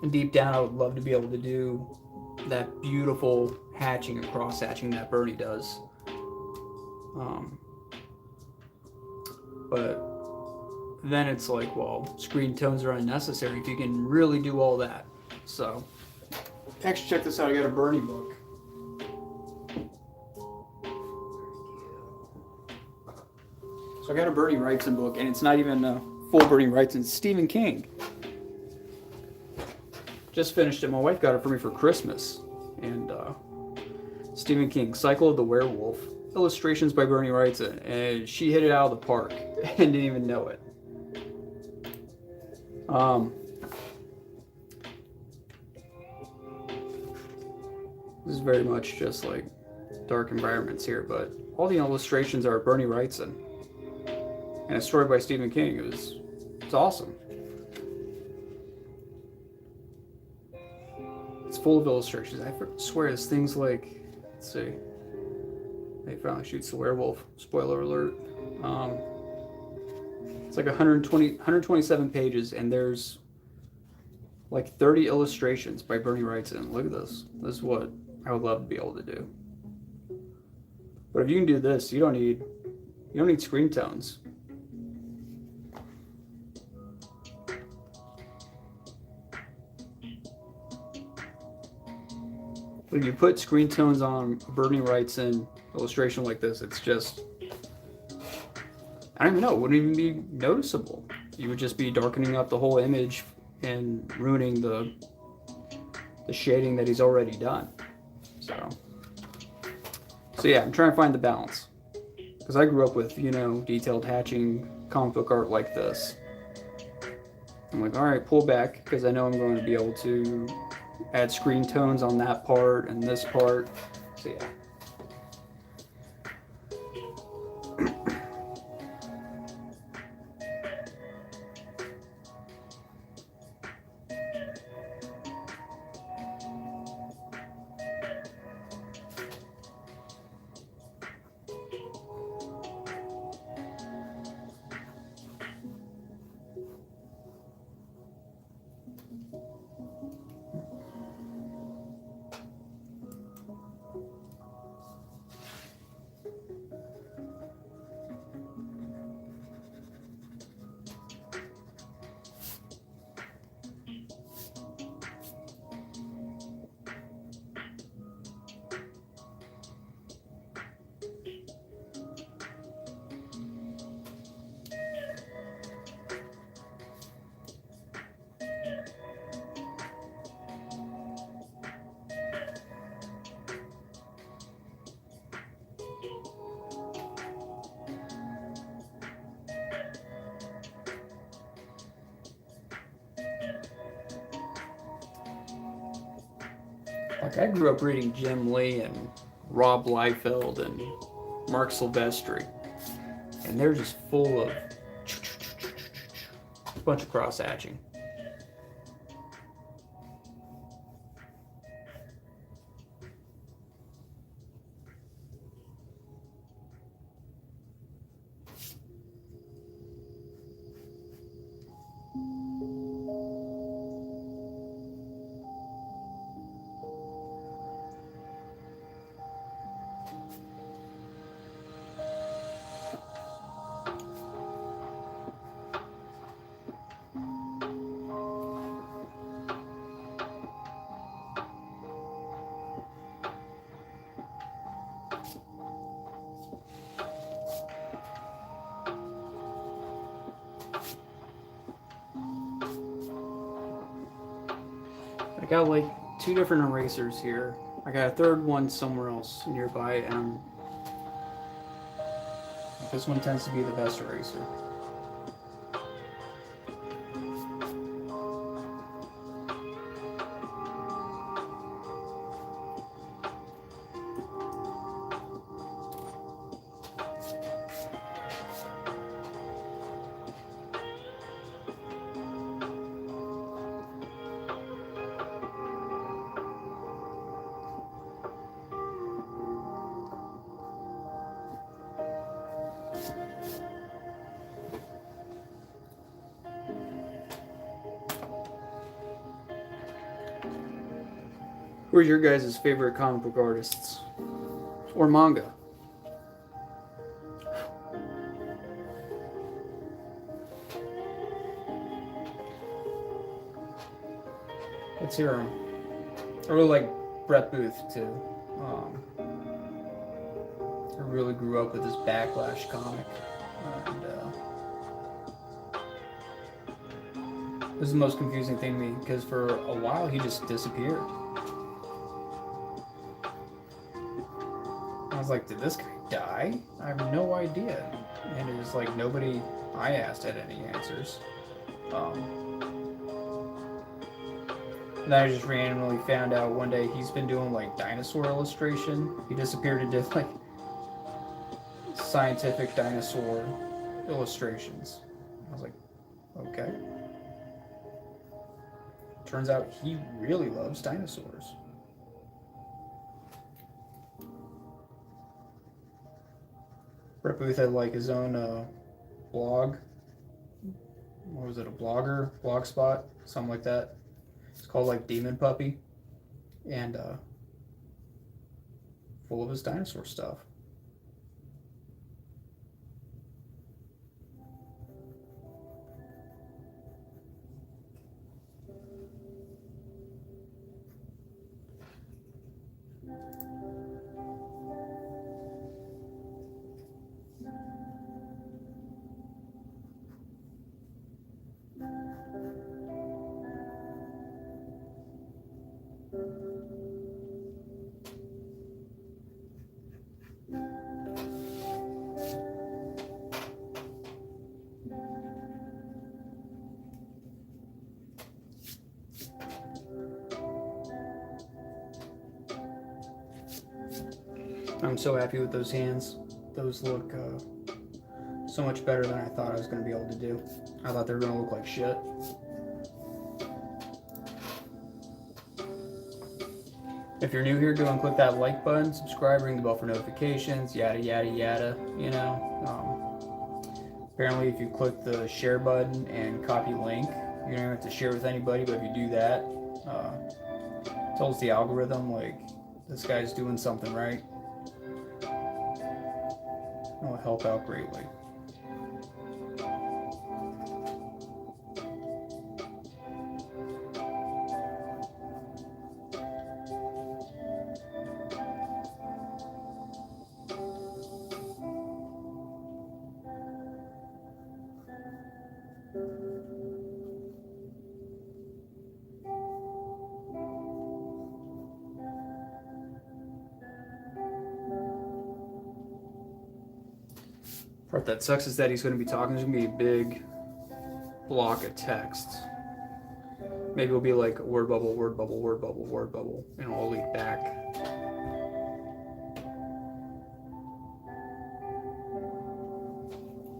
And deep down I would love to be able to do that beautiful hatching and cross hatching that Bernie does. But then it's like, well, screen tones are unnecessary if you can really do all that. So, actually, check this out. I got a Bernie book. So I got a Bernie Wrightson book, and it's not even a full Bernie Wrightson. It's Stephen King. Just finished it. My wife got it for me for Christmas. And Stephen King, Cycle of the Werewolf. Illustrations by Bernie Wrightson. And she hit it out of the park and didn't even know it. This is very much just like dark environments here, but all the illustrations are Bernie Wrightson. And a story by Stephen King. It's awesome. It's full of illustrations. I swear there's things like, let's see. He finally shoots the werewolf. Spoiler alert. It's like 127 pages, and there's like 30 illustrations by Bernie Wrightson. Look at this. This is what I would love to be able to do. But if you can do this, you don't need screen tones. When you put screen tones on a Bernie Wrightson illustration like this, it's just, I don't even know, it wouldn't even be noticeable. You would just be darkening up the whole image and ruining the shading that he's already done. So yeah, I'm trying to find the balance. Because I grew up with, detailed hatching comic book art like this. I'm like, all right, pull back, because I know I'm going to be able to add screen tones on that part and this part. So yeah. Like, I grew up reading Jim Lee and Rob Liefeld and Mark Silvestri, and they're just full of bunch of cross hatching. I got like 2 different erasers here. I got a third one somewhere else nearby, and this one tends to be the best eraser. Who are your guys' favorite comic book artists? Or manga? Let's hear them. I really like Brett Booth too. I really grew up with this Backlash comic. And this is the most confusing thing to me because for a while he just disappeared. I was like, did this guy die? I have no idea. And it was like nobody I asked had any answers. And then I just randomly found out one day he's been doing like dinosaur illustration. He disappeared and did like scientific dinosaur illustrations. I was like, okay. Turns out he really loves dinosaurs. Brett Booth had like his own blog. What was it, a blog spot? Something like that. It's called like Demon Puppy. And full of his dinosaur stuff. I'm so happy with those hands. Those look so much better than I thought I was going to be able to do. I thought they were going to look like shit. If you're new here, go and click that like button, subscribe, ring the bell for notifications, yada, yada, yada, you know. Apparently, if you click the share button and copy link, you don't have to share with anybody, but if you do that, it tells the algorithm, like, this guy's doing something right. It'll help out greatly. Part that sucks is that he's going to be talking. There's going to be a big block of text. Maybe it'll be like word bubble, word bubble, word bubble, word bubble, and it'll all leak back.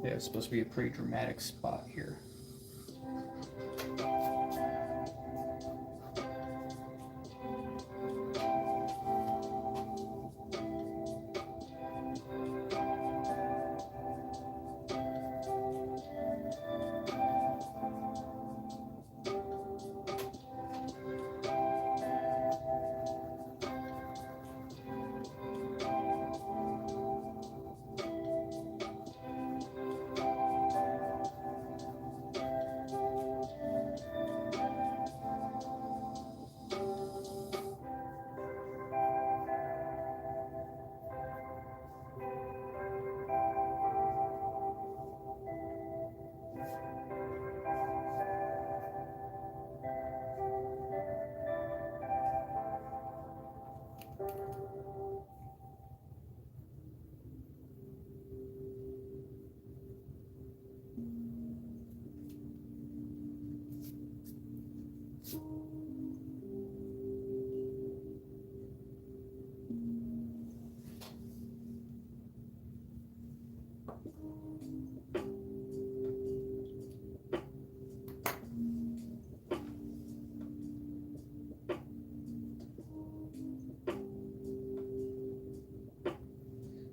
Yeah, it's supposed to be a pretty dramatic spot here.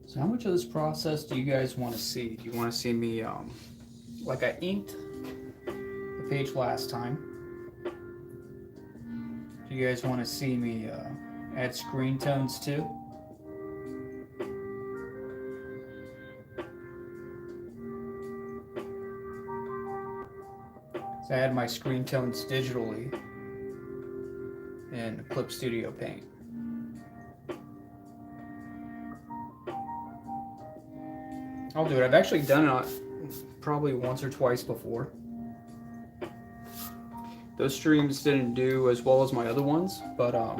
So how much of this process do you guys want to see? Do you want to see me, like I inked the page last time? Do you guys want to see me add screen tones too? So I add my screen tones digitally in Clip Studio Paint. I'll do it. I've actually done it probably once or twice before. Those streams didn't do as well as my other ones, but I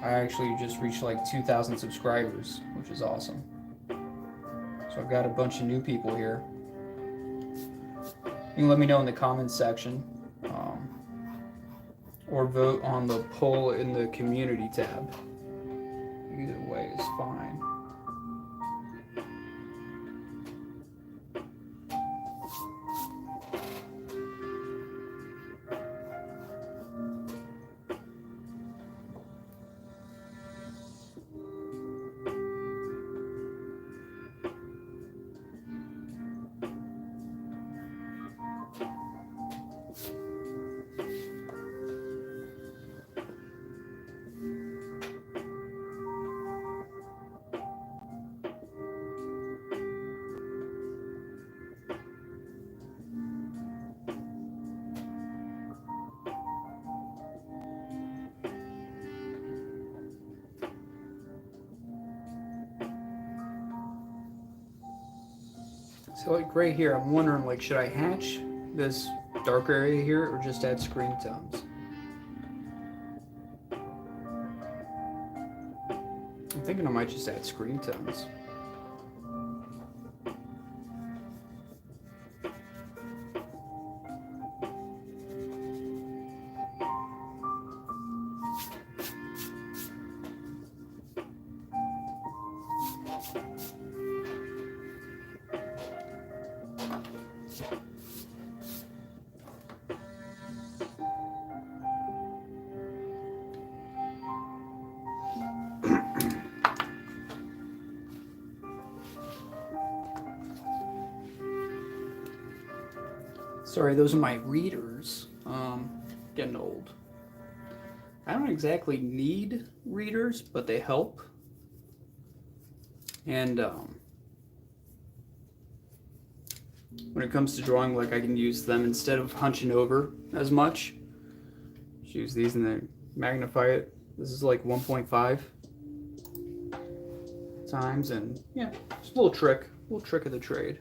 actually just reached like 2,000 subscribers, which is awesome. So I've got a bunch of new people here. You can let me know in the comments section, or vote on the poll in the community tab. Either way is fine. So like right here, I'm wondering like, should I hatch this darker area here or just add screen tones? I'm thinking I might just add screen tones. Sorry, those are my readers. Getting old. I don't exactly need readers, but they help. And when it comes to drawing, like I can use them instead of hunching over as much. Just use these and then magnify it. This is like 1.5 times, and yeah, just a little trick of the trade.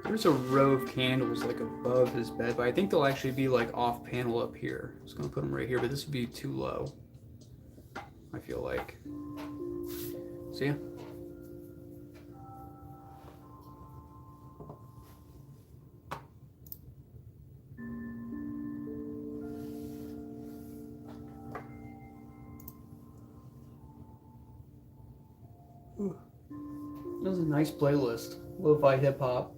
There's a row of candles like above his bed, but I think they'll actually be like off panel up here. I'm just gonna put them right here, but this would be too low, I feel like. See ya. Ooh. That was a nice playlist. Lo-fi hip hop.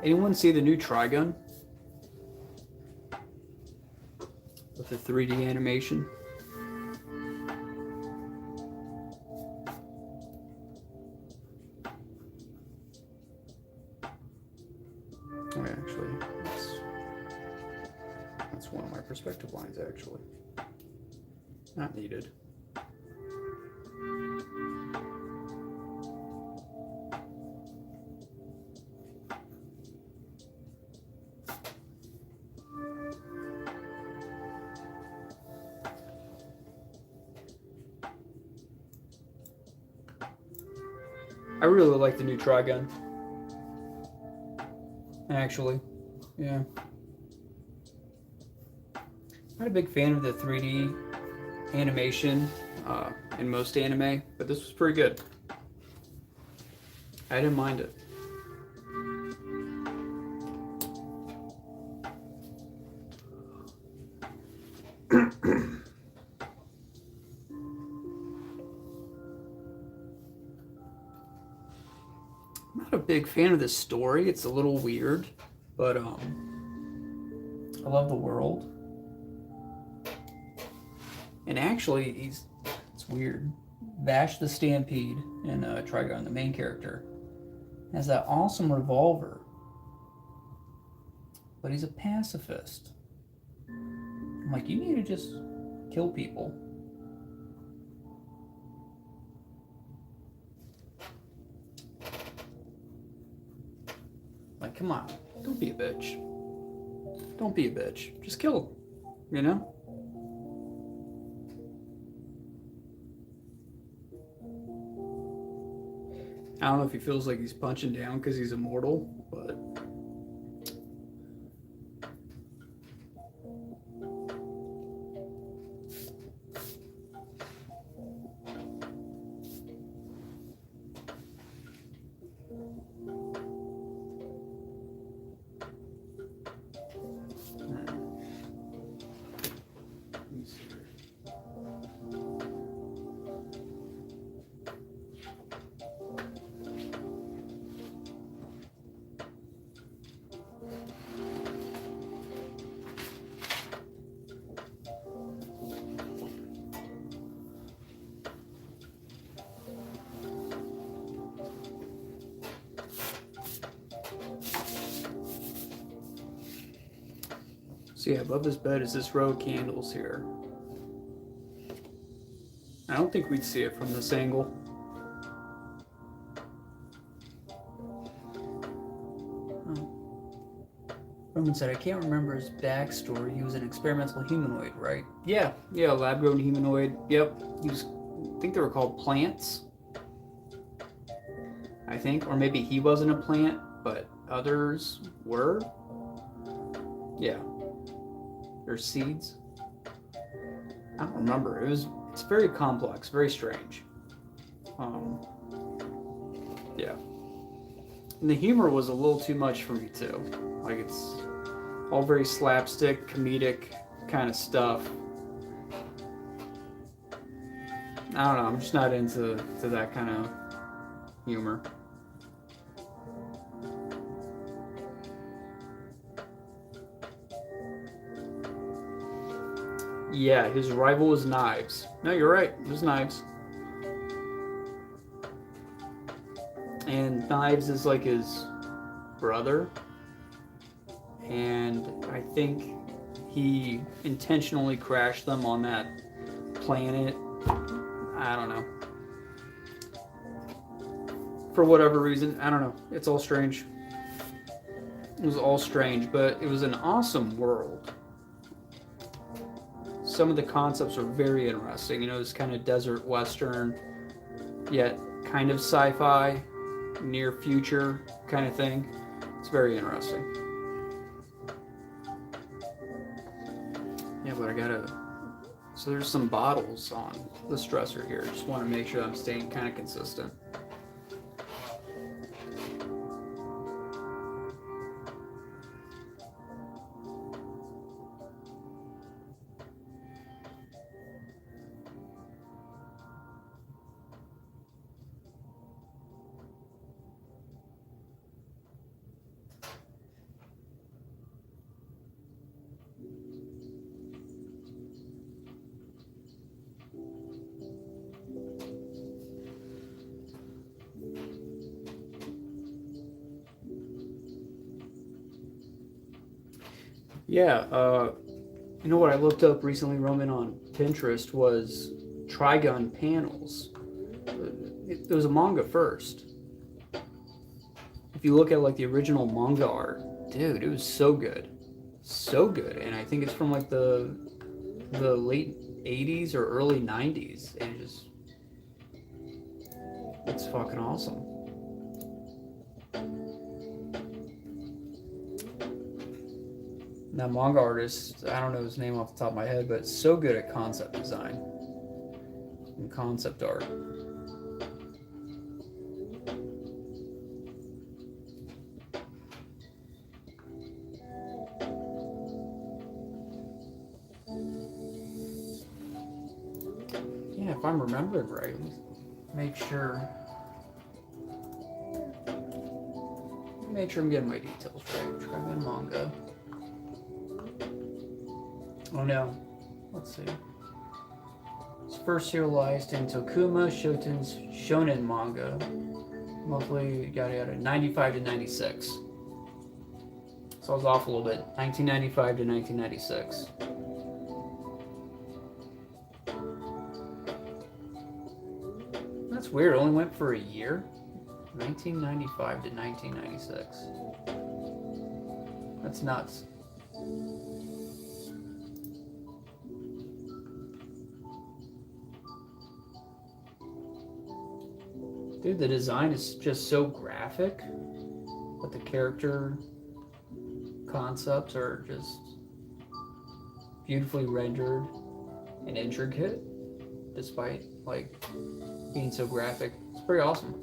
Anyone see the new Trigun with the 3D animation? Oh, actually, that's one of my perspective lines, actually. Not needed. I really like the new Trigun. Actually, yeah. I'm not a big fan of the 3D animation in most anime, but this was pretty good. I didn't mind it. I'm not a big fan of this story. It's a little weird, but I love the world. And actually, it's weird. Vash the Stampede in Trigun, the main character, has that awesome revolver, but he's a pacifist. I'm like, you need to just kill people. Like, come on, don't be a bitch. Don't be a bitch. Just kill him, you know? I don't know if he feels like he's punching down because he's immortal, but... So yeah, above this bed is this row of candles here. I don't think we'd see it from this angle. Roman said, I can't remember his backstory. He was an experimental humanoid, right? Yeah, lab-grown humanoid. Yep. I think they were called plants. I think. Or maybe he wasn't a plant, but others were. Yeah. Or seeds. I don't remember. It's very complex, very strange. Yeah. And the humor was a little too much for me too. Like, it's all very slapstick, comedic kind of stuff. I don't know, I'm just not into that kind of humor. Yeah, his rival was Knives. No, you're right. It was Knives. And Knives is like his brother. And I think he intentionally crashed them on that planet. I don't know. For whatever reason. I don't know. It's all strange. It was all strange, but it was an awesome world. Some of the concepts are very interesting. You know, this kind of desert western, yet kind of sci-fi, near future kind of thing. It's very interesting. Yeah, but I gotta... So there's some bottles on this dresser here. Just want to make sure I'm staying kind of consistent. Yeah, you know what I looked up recently, Roman, on Pinterest was Trigun panels. It was a manga first. If you look at like the original manga art, dude, it was so good, so good. And I think it's from like the late '80s or early '90s, and it's fucking awesome. That manga artist, I don't know his name off the top of my head, but so good at concept design and concept art. Yeah, if I'm remembering right, let me make sure. Make sure I'm getting my details right. Trigun manga. Oh no. Let's see. It's first serialized in Tokuma Shoten's shonen manga. Monthly, yada yada, 95 to 96. So I was off a little bit. 1995 to 1996. That's weird. It only went for a year. 1995 to 1996. That's nuts. Dude, the design is just so graphic, but the character concepts are just beautifully rendered and intricate, despite like being so graphic. It's pretty awesome.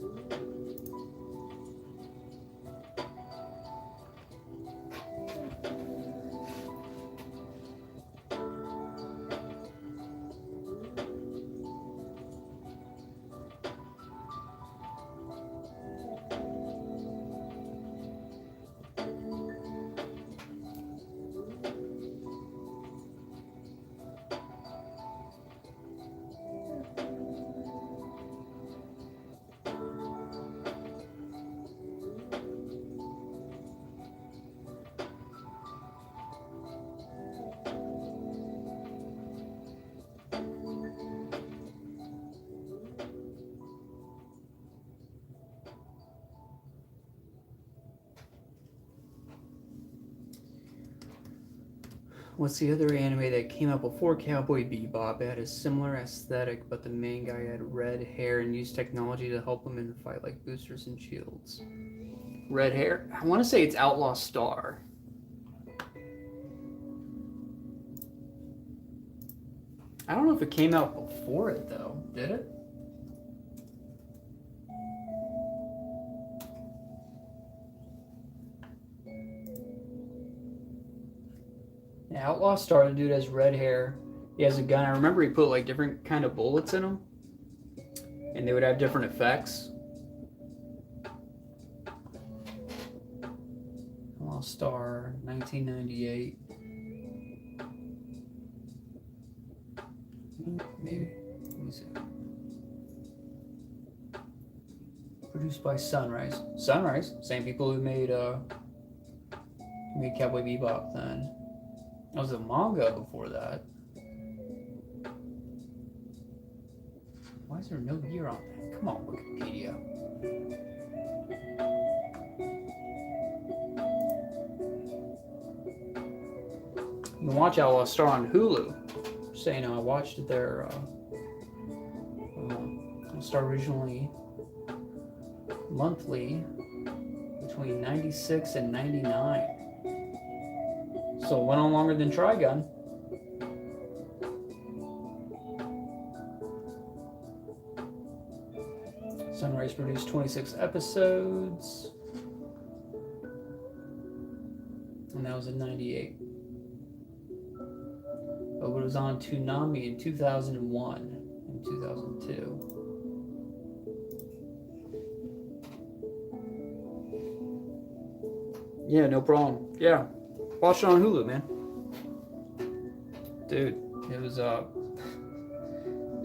What's the other anime that came out before Cowboy Bebop? It had a similar aesthetic, but the main guy had red hair and used technology to help him in the fight, like boosters and shields. Red hair? I want to say it's Outlaw Star. I don't know if it came out before it, though. Did it? Yeah, Outlaw Star, the dude has red hair. He has a gun. I remember he put like different kind of bullets in them, and they would have different effects. Outlaw Star, 1998. Maybe. Let me see. Produced by Sunrise. Sunrise, same people who made Cowboy Bebop then. That was a manga before that. Why is there no year on that? Come on, Wikipedia. You can watch Outlaw Star on Hulu. Just saying, I watched it there. Star originally monthly between 96 and 99. So it went on longer than Trigun. Sunrise produced 26 episodes. And that was in 98. But it was on Toonami in 2001 and 2002. Yeah, no problem. Yeah. Watch it on Hulu, man. Dude, it was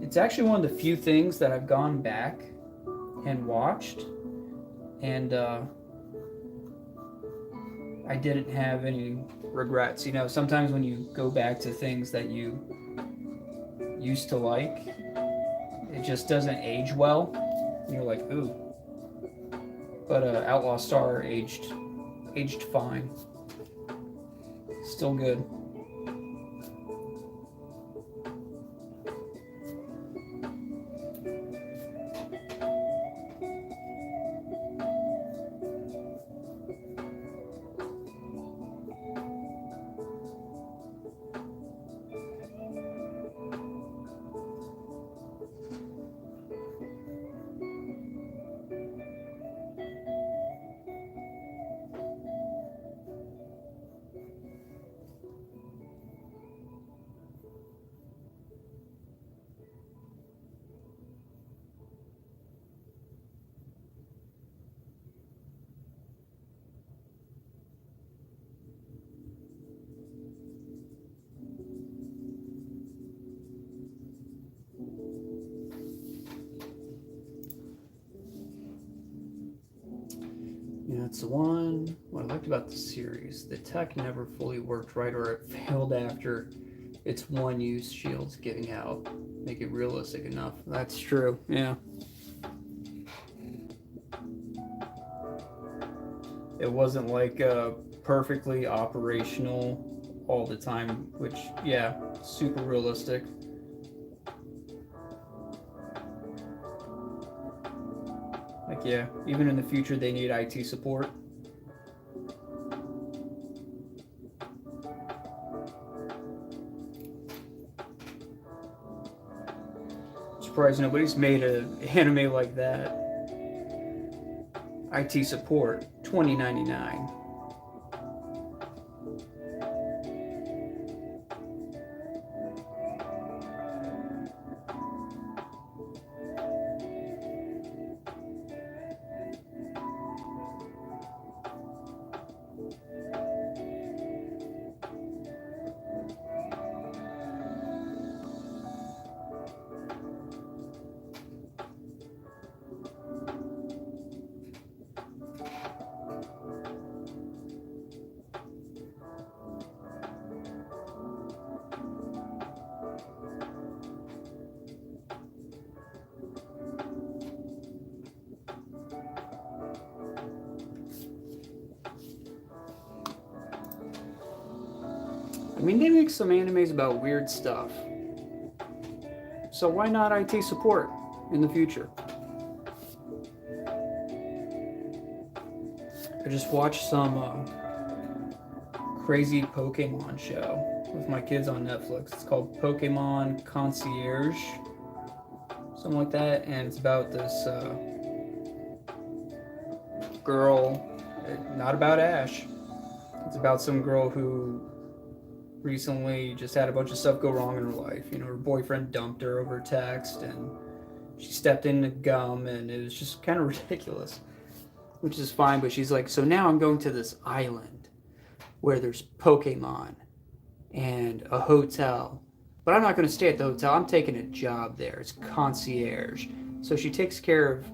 it's actually one of the few things that I've gone back and watched, and I I didn't have any regrets. You know, sometimes when you go back to things that you used to like, it just doesn't age well. And you're like, ooh. But Outlaw Star aged fine. Still good. Yeah, it's the one. What I liked about the series, the tech never fully worked right, or it failed after its one use shields giving out. Make it realistic enough. That's true. Yeah. It wasn't like perfectly operational all the time, which, yeah, super realistic. Like, yeah, even in the future, they need IT support. Surprised nobody's made an anime like that. IT support, $20.99. I mean, they make some animes about weird stuff. So why not IT support in the future? I just watched some crazy Pokemon show with my kids on Netflix. It's called Pokemon Concierge, something like that, and it's about this girl. Not about Ash. It's about some girl who recently just had a bunch of stuff go wrong in her life. You know, her boyfriend dumped her over text, and she stepped into gum, and it was just kind of ridiculous, which is fine. But she's like, so now I'm going to this island where there's Pokemon and a hotel, but I'm not going to stay at the hotel. I'm taking a job there. It's concierge. So she takes care of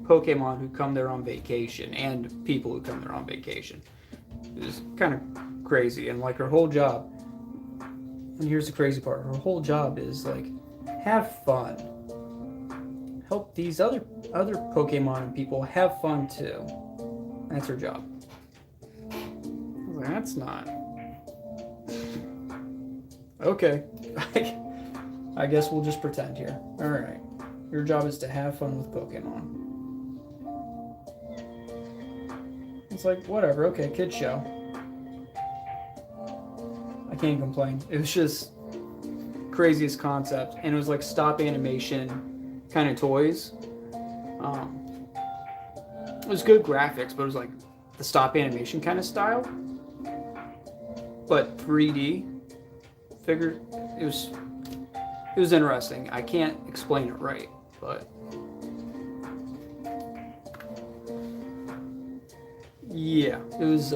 Pokemon who come there on vacation and people who come there on vacation. It was kind of crazy, and like her whole job, and here's the crazy part, her whole job is like, have fun, help these other Pokemon and people have fun too. That's her job. I was like, that's not okay. I guess we'll just pretend here. All right, your job is to have fun with Pokemon. It's like, whatever, okay, kid show. I can't complain. It was just craziest concept, and it was like stop animation kind of toys. It was good graphics, but it was like the stop animation kind of style, but 3D figure. It was interesting. I can't explain it right, but yeah, it was.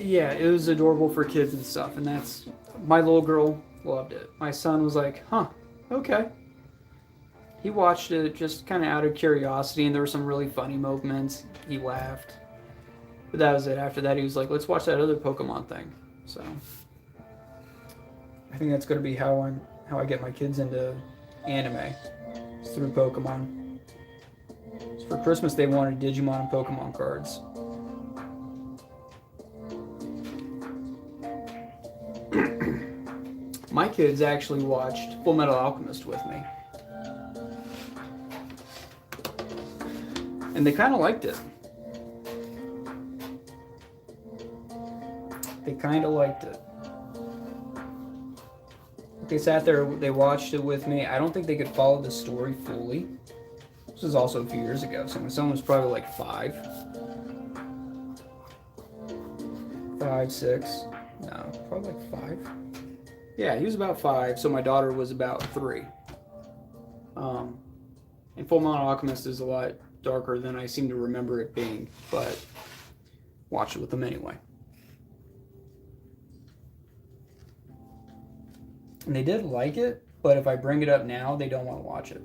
Yeah, it was adorable for kids and stuff, and my little girl loved it. My son was like, huh, okay. he watched it just kind of out of curiosity, and there were some really funny moments. He laughed, but that was it. After that, he was like, "Let's watch that other Pokemon thing." So I think that's going to be how I get my kids into anime. It's through Pokemon. So for Christmas, they wanted Digimon and Pokemon cards. My kids actually watched Full Metal Alchemist with me, and they kind of liked it. They kind of liked it. They sat there, they watched it with me. I don't think they could follow the story fully. This was also a few years ago, so when someone was probably like 5, 6. No, probably like 5. Yeah, he was about 5, so my daughter was about 3. And Full Metal Alchemist is a lot darker than I seem to remember it being, but watch it with them anyway. And they did like it, but if I bring it up now, they don't want to watch it.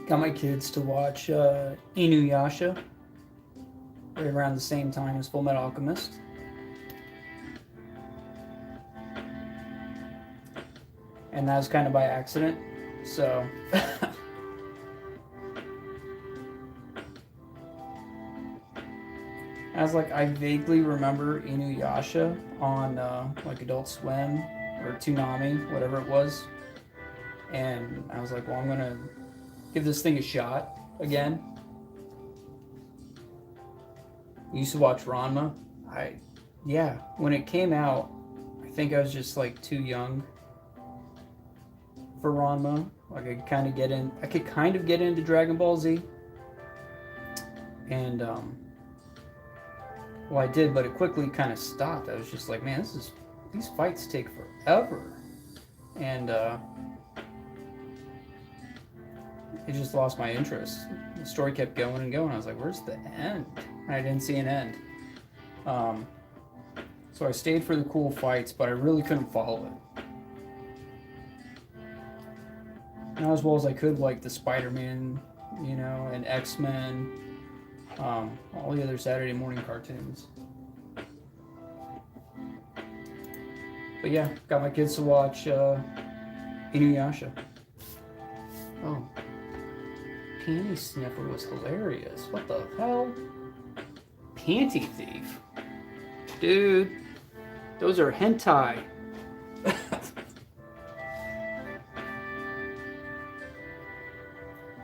Got my kids to watch Inuyasha right around the same time as Full Metal Alchemist. And that was kind of by accident, so I was like, I vaguely remember Inuyasha on like Adult Swim or Toonami, whatever it was, and I was like, well, I'm gonna give this thing a shot again. You used to watch Ranma. Yeah, when it came out, I think I was just like too young for Ranma. Like I could kind of get into Dragon Ball Z, and well, I did, but it quickly kind of stopped. I was just like, man, these fights take forever, and it just lost my interest. The story kept going and going. I was like, where's the end? And I didn't see an end. So I stayed for the cool fights, but I really couldn't follow it. Not as well as I could, like the Spider-Man, and X-Men, all the other Saturday morning cartoons. But yeah, got my kids to watch Inuyasha. Oh. Panty Sniffer was hilarious. What the hell? Panty Thief? Dude, those are hentai.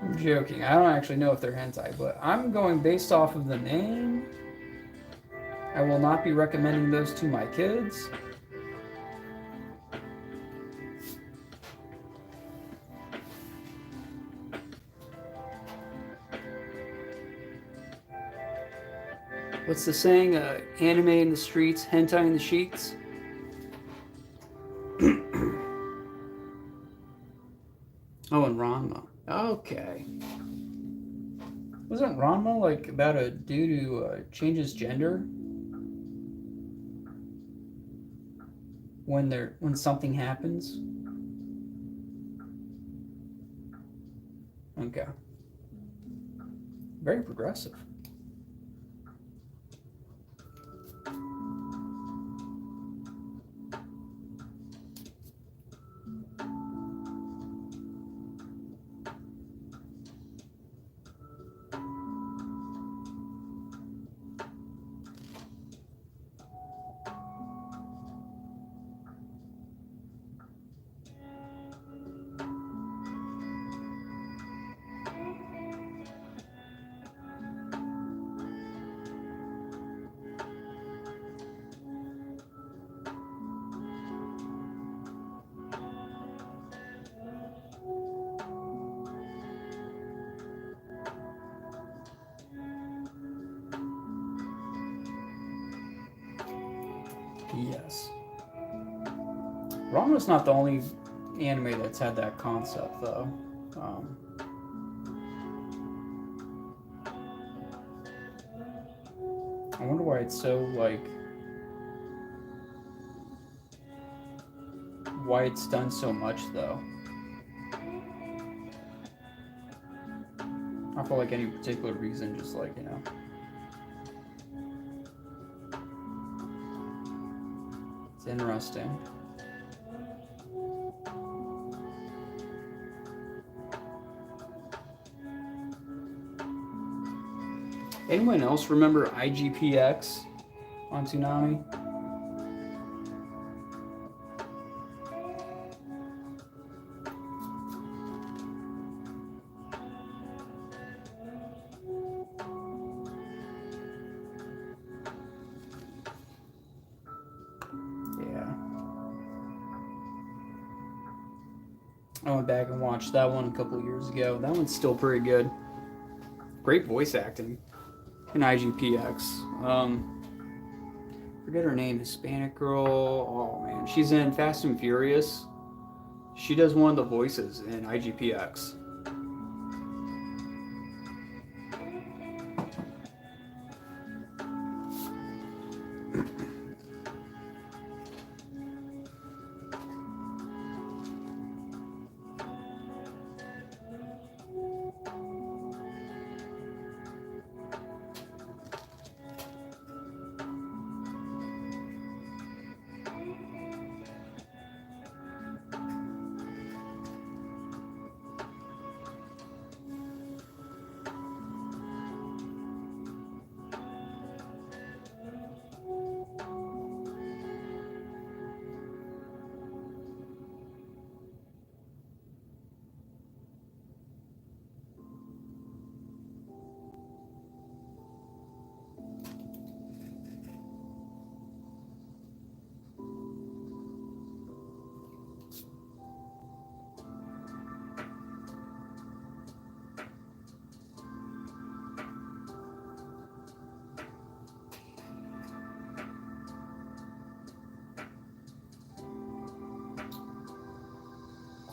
I'm joking. I don't actually know if they're hentai, but I'm going based off of the name. I will not be recommending those to my kids. What's the saying? Anime in the streets, hentai in the sheets. Oh, and Ranma. Okay. Wasn't Ranma like about a dude who changes gender when something happens? Okay. Very progressive. Yes. Ranma's not the only anime that's had that concept, though. I wonder why it's so, like... Why it's done so much, though. I feel like any particular reason, just like, you know... It's interesting. Anyone else remember IGPX on Toonami? Yeah. I went back and watched that one a couple of years ago. That one's still pretty good. Great voice acting in IGPX. Forget her name, Hispanic girl. Oh man, she's in Fast and Furious. She does one of the voices in IGPX.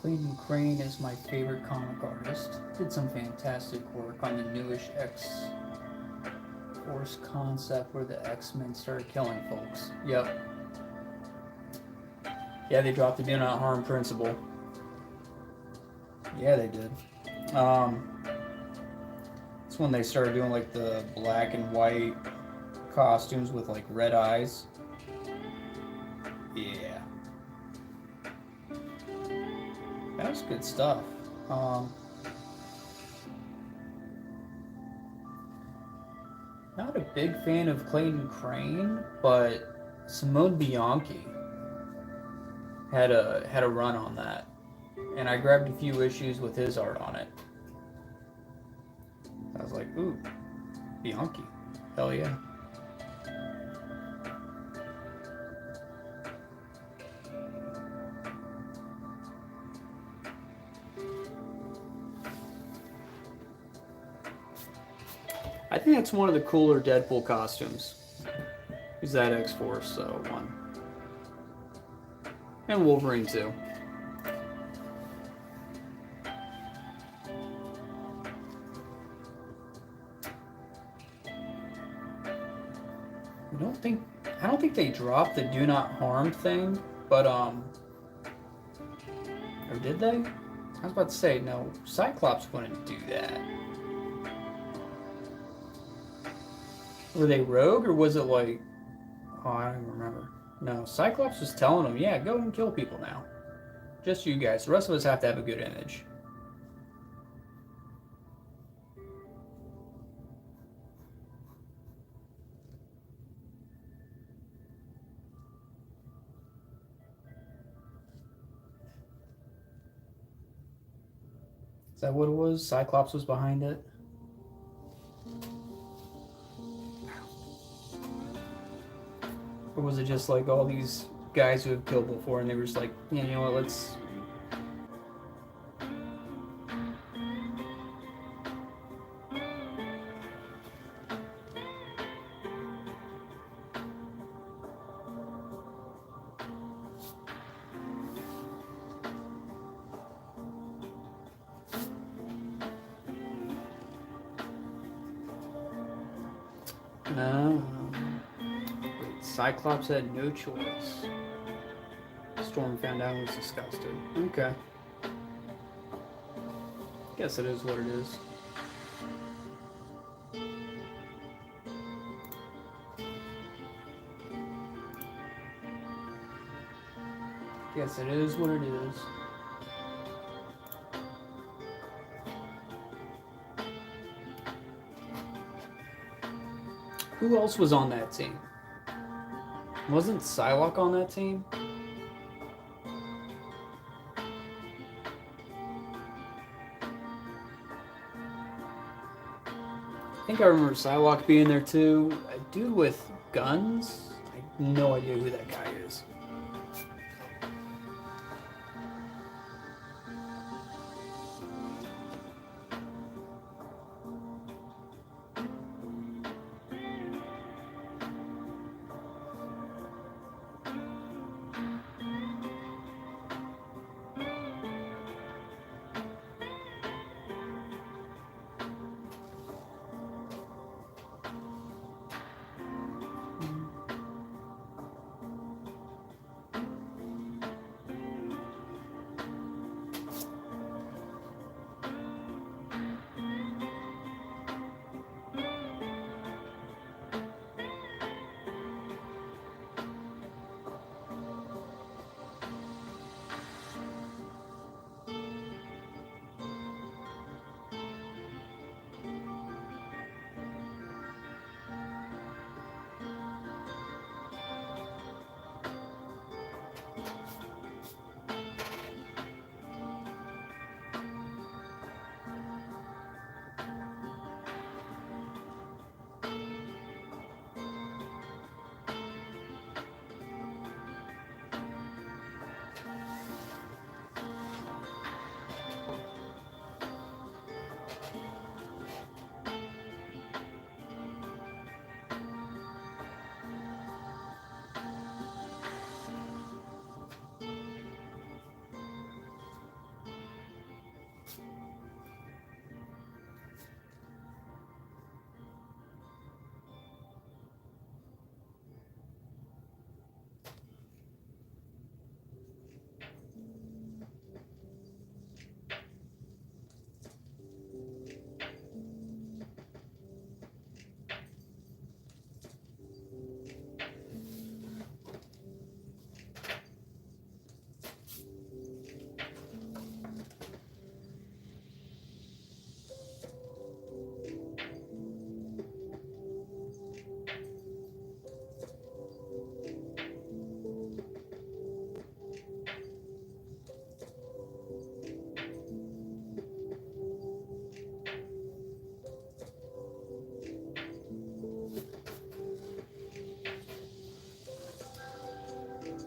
Clayton Crane is my favorite comic artist. Did some fantastic work on the newish X-Force concept where the X-Men started killing folks. Yep. Yeah, they dropped the do not harm principle. Yeah, they did. It's when they started doing like the black and white costumes with like red eyes. Yeah. That's good stuff. Not a big fan of Clayton Crane, but Simone Bianchi had a run on that, and I grabbed a few issues with his art on it. I was like, ooh, Bianchi, hell yeah. I think that's one of the cooler Deadpool costumes. Is that X-Force one. And Wolverine too. I don't think they dropped the do not harm thing, but or did they? I was about to say, no, Cyclops wouldn't do that. Were they rogue, or was it like... Oh, I don't even remember. No, Cyclops was telling them, yeah, go and kill people now. Just you guys. The rest of us have to have a good image. Is that what it was? Cyclops was behind it? Or was it just like all these guys who have killed before and they were just like, yeah, you know what, let's... Wait, Cyclops had no choice. Storm found out and was disgusted. Okay. Guess it is what it is. Guess it is what it is. Who else was on that team? Wasn't Psylocke on that team? I think I remember Psylocke being there too. A dude with guns? I have no idea who that guy is.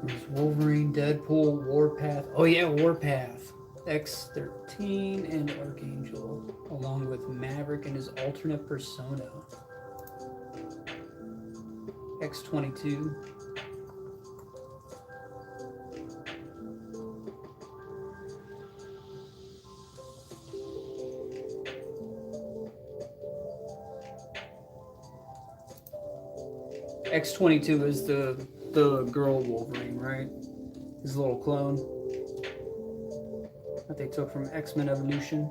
There's Wolverine, Deadpool, Warpath. Oh yeah, Warpath. X-13 and Archangel, along with Maverick and his alternate persona. X-22. X-22 is the girl Wolverine, right? His little clone that they took from X-Men Evolution.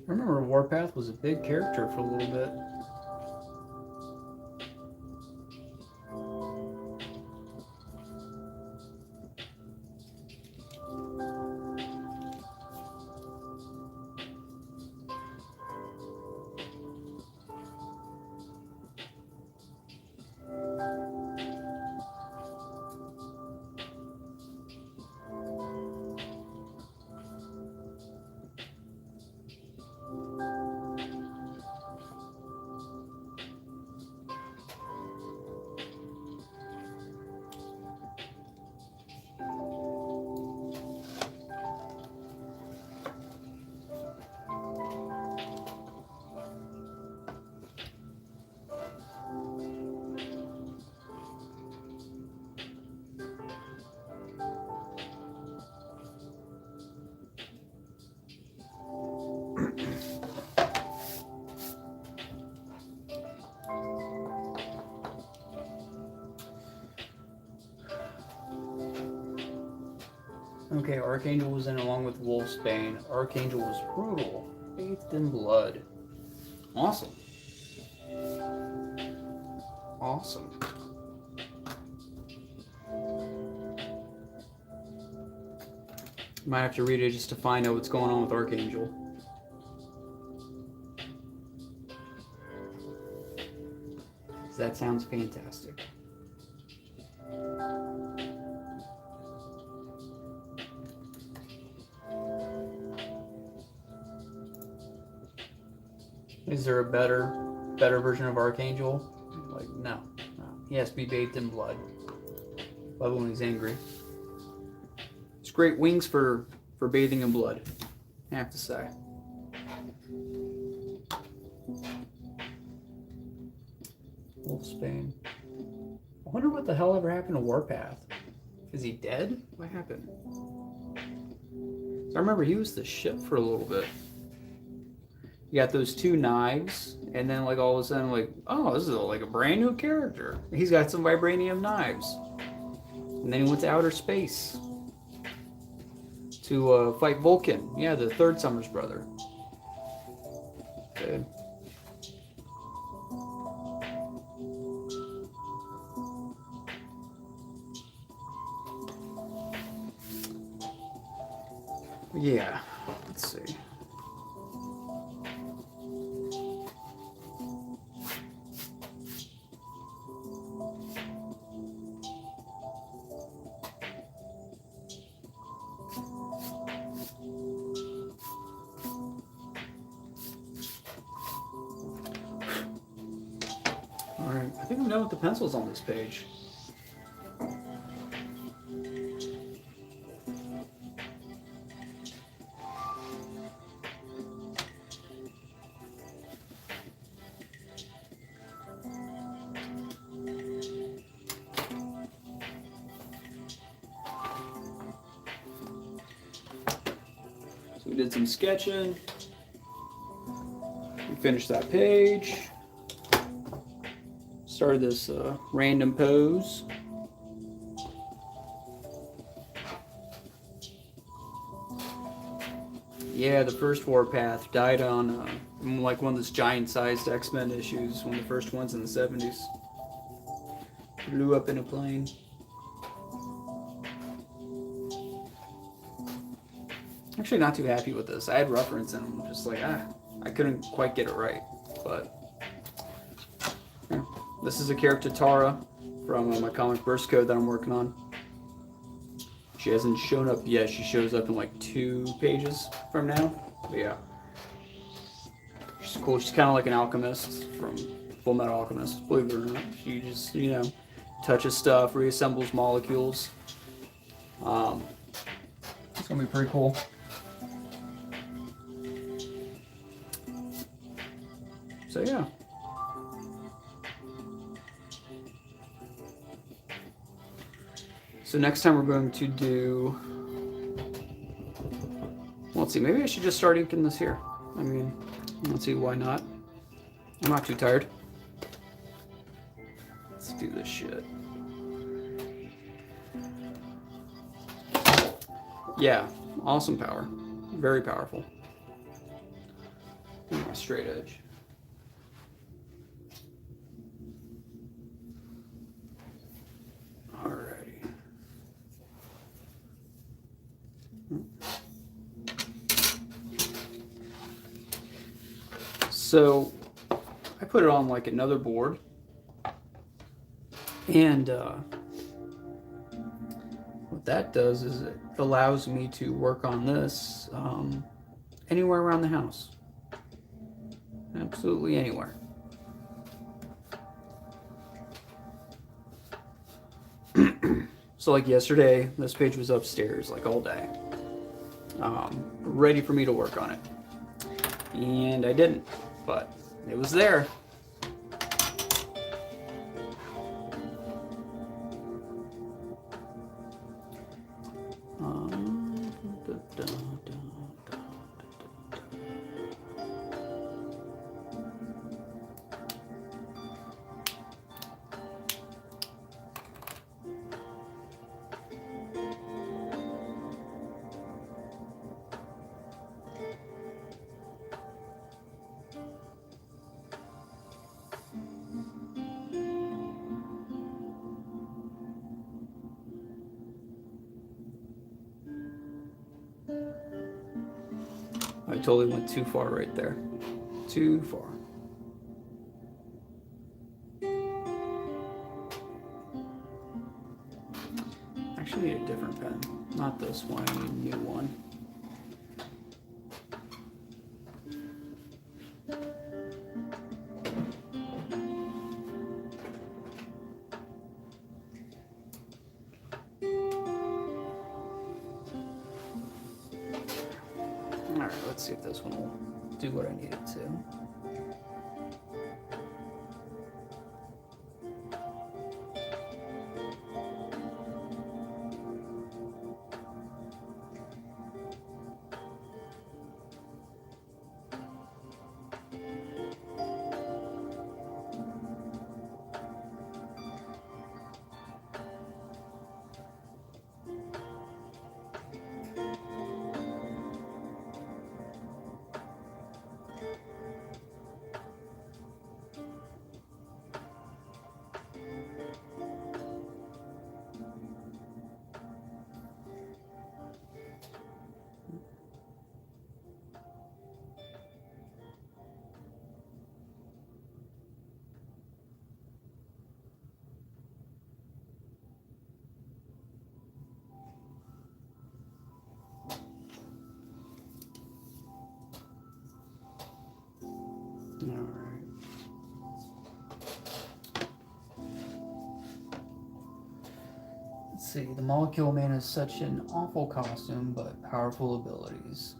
I remember Warpath was a big character for a little bit. Okay, Archangel was in along with Wolfsbane. Archangel was brutal. Bathed in blood. Awesome. Awesome. Might have to read it just to find out what's going on with Archangel. That sounds fantastic. Is there a better version of Archangel? Like, no. He has to be bathed in blood. Blood when he's angry. It's great wings for bathing in blood, I have to say. Wolfsbane. I wonder what the hell ever happened to Warpath. Is he dead? What happened? So I remember he was the ship for a little bit. You got those two knives, and then like all of a sudden, like, oh, this is like a brand new character. He's got some vibranium knives. And then he went to outer space to fight Vulcan. Yeah, the third Summer's brother. Okay. Yeah, let's see. All right, I think I'm done with the pencils on this page. We did some sketching. We finished that page. Started this random pose. Yeah, the first Warpath died on like one of those giant-sized X-Men issues, one of the first ones in the 70s. Blew up in a plane. Actually not too happy with this. I had reference and I'm just like, I couldn't quite get it right. But yeah. This is a character, Tara, from my comic Burst Code that I'm working on. She hasn't shown up yet. She shows up in like 2 pages from now. But yeah. She's cool. She's kind of like an alchemist from Full Metal Alchemist, believe it or not. She just, you know, touches stuff, reassembles molecules. It's gonna be pretty cool. So yeah. So next time we're going to do, well, let's see, maybe I should just start inking this here. I mean, let's see, why not? I'm not too tired. Let's do this shit. Yeah, awesome power. Very powerful. Do my straight edge. Alrighty. So I put it on like another board, and what that does is it allows me to work on this anywhere around the house. Absolutely anywhere. So like yesterday, this page was upstairs like all day, ready for me to work on it. And I didn't, but it was there. I totally went too far right there. Too far. Actually, need a different pen. Not this one, I need a new one. Alright, let's see if this one will do what I need it to. Alright. Let's see, the Molecule Man is such an awful costume, but powerful abilities.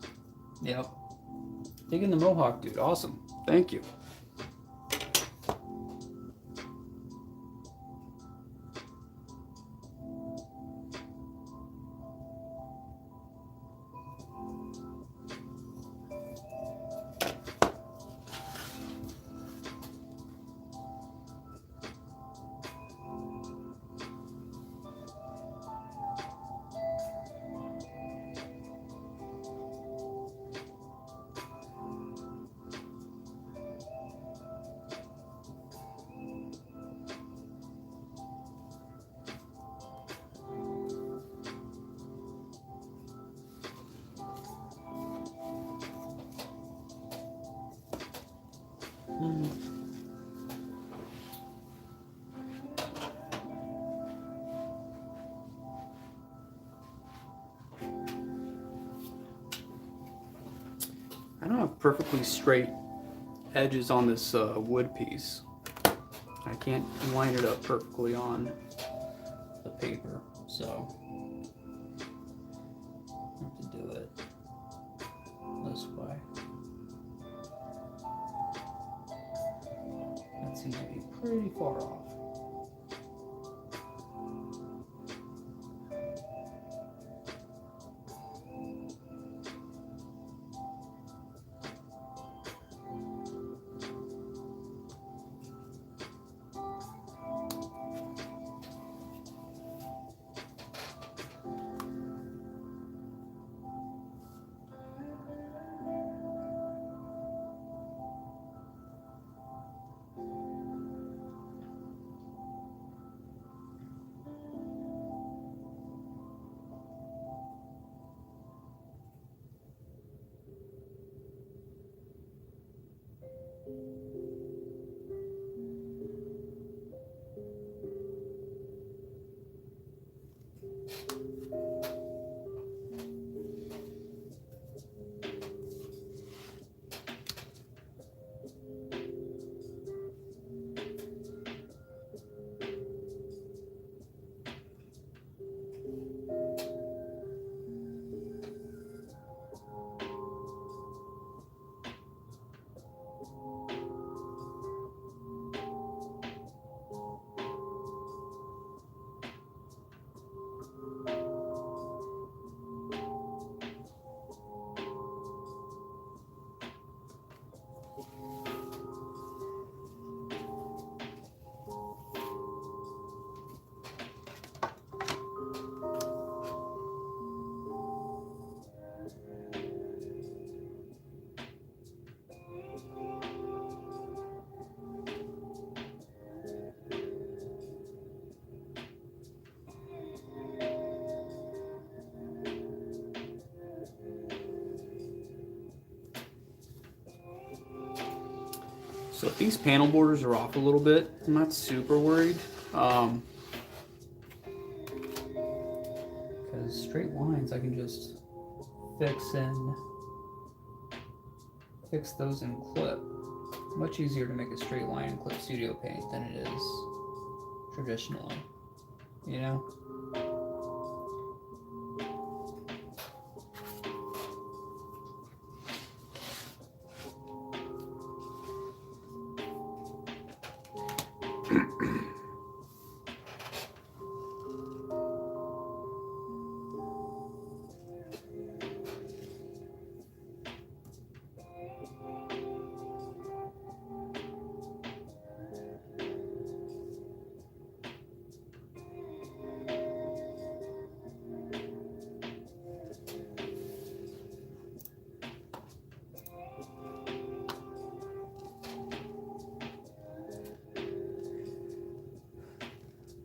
Yep. Digging the Mohawk, dude. Awesome. Thank you. I don't have perfectly straight edges on this wood piece. I can't line it up perfectly on the paper, so I have to do it this way. That seems to be pretty far off. So if these panel borders are off a little bit, I'm not super worried. Because straight lines I can just fix those in Clip. Much easier to make a straight line in Clip Studio Paint than it is traditionally, you know?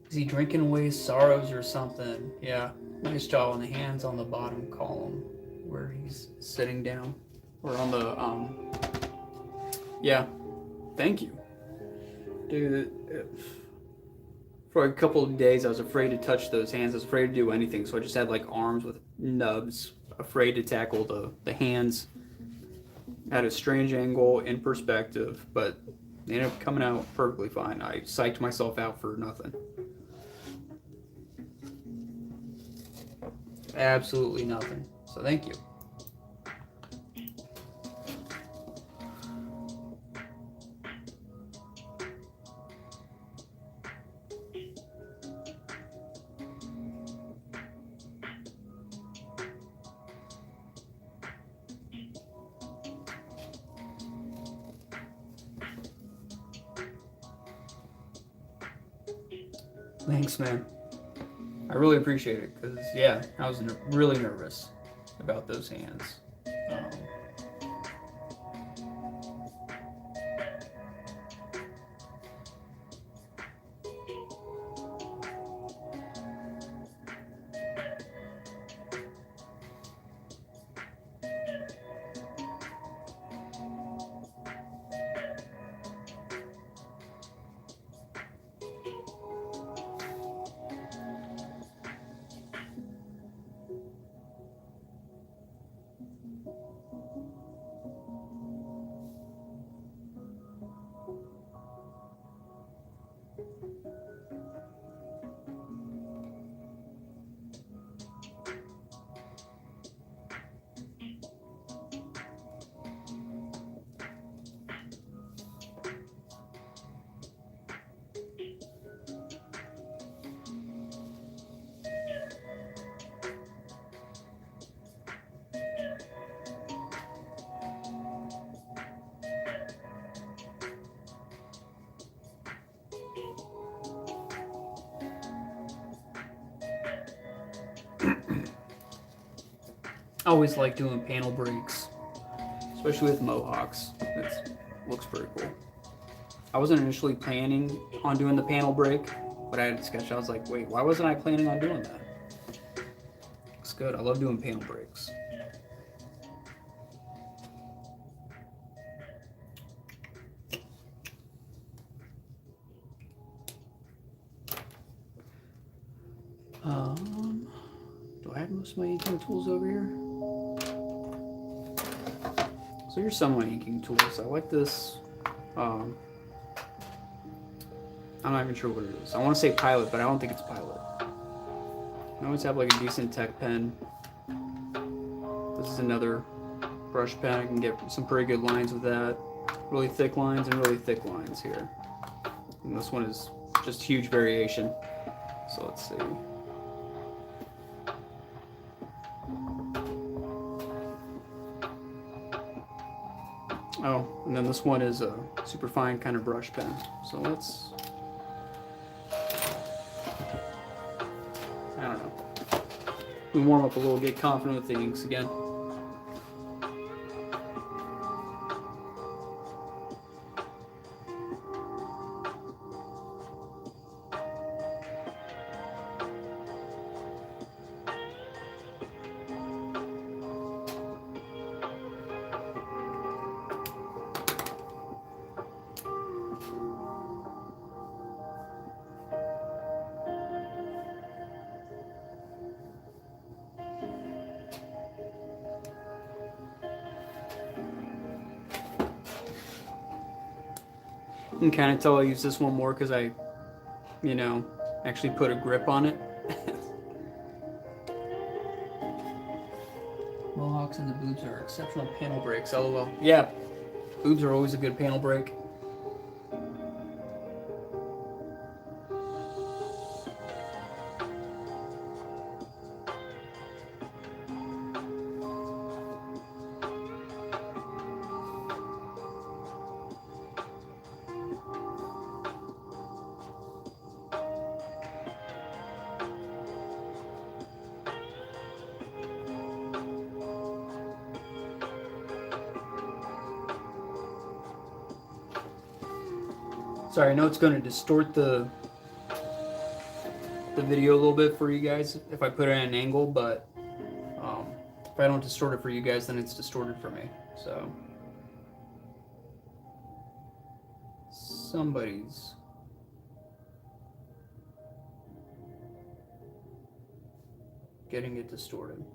Is he drinking away his sorrows or something? Yeah. Nice job on the hands on the bottom column where he's sitting down. Or on the, yeah. Thank you. Dude, for a couple of days I was afraid to touch those hands. I was afraid to do anything. So I just had like arms with nubs, afraid to tackle the hands at a strange angle in perspective, but they ended up coming out perfectly fine. I psyched myself out for nothing. Absolutely nothing. So thank you. Thanks, man. I really appreciate it because, yeah, I was really nervous about those hands. I always like doing panel breaks, especially with mohawks. It looks pretty cool. I wasn't initially planning on doing the panel break, but I had to sketch. I was like, wait, why wasn't I planning on doing that? It's good. I love doing panel breaks. most of my inking tools over here. So here's some of my inking tools. I like this. I'm not even sure what it is. I want to say Pilot, but I don't think it's Pilot. I always have like a decent tech pen. This is another brush pen. I can get some pretty good lines with that. Really thick lines and really thick lines here. And this one is just huge variation. So let's see. Oh, and then this one is a super fine kind of brush pen. So let's, I don't know. We warm up a little, get confident with the inks again. You can kind of tell I use this one more because I, you know, actually put a grip on it. Mohawks and the boobs are exceptional panel breaks, lol. Yeah, boobs are always a good panel break. Sorry, I know it's going to distort the video a little bit for you guys if I put it at an angle, but if I don't distort it for you guys, then it's distorted for me. So somebody's getting it distorted.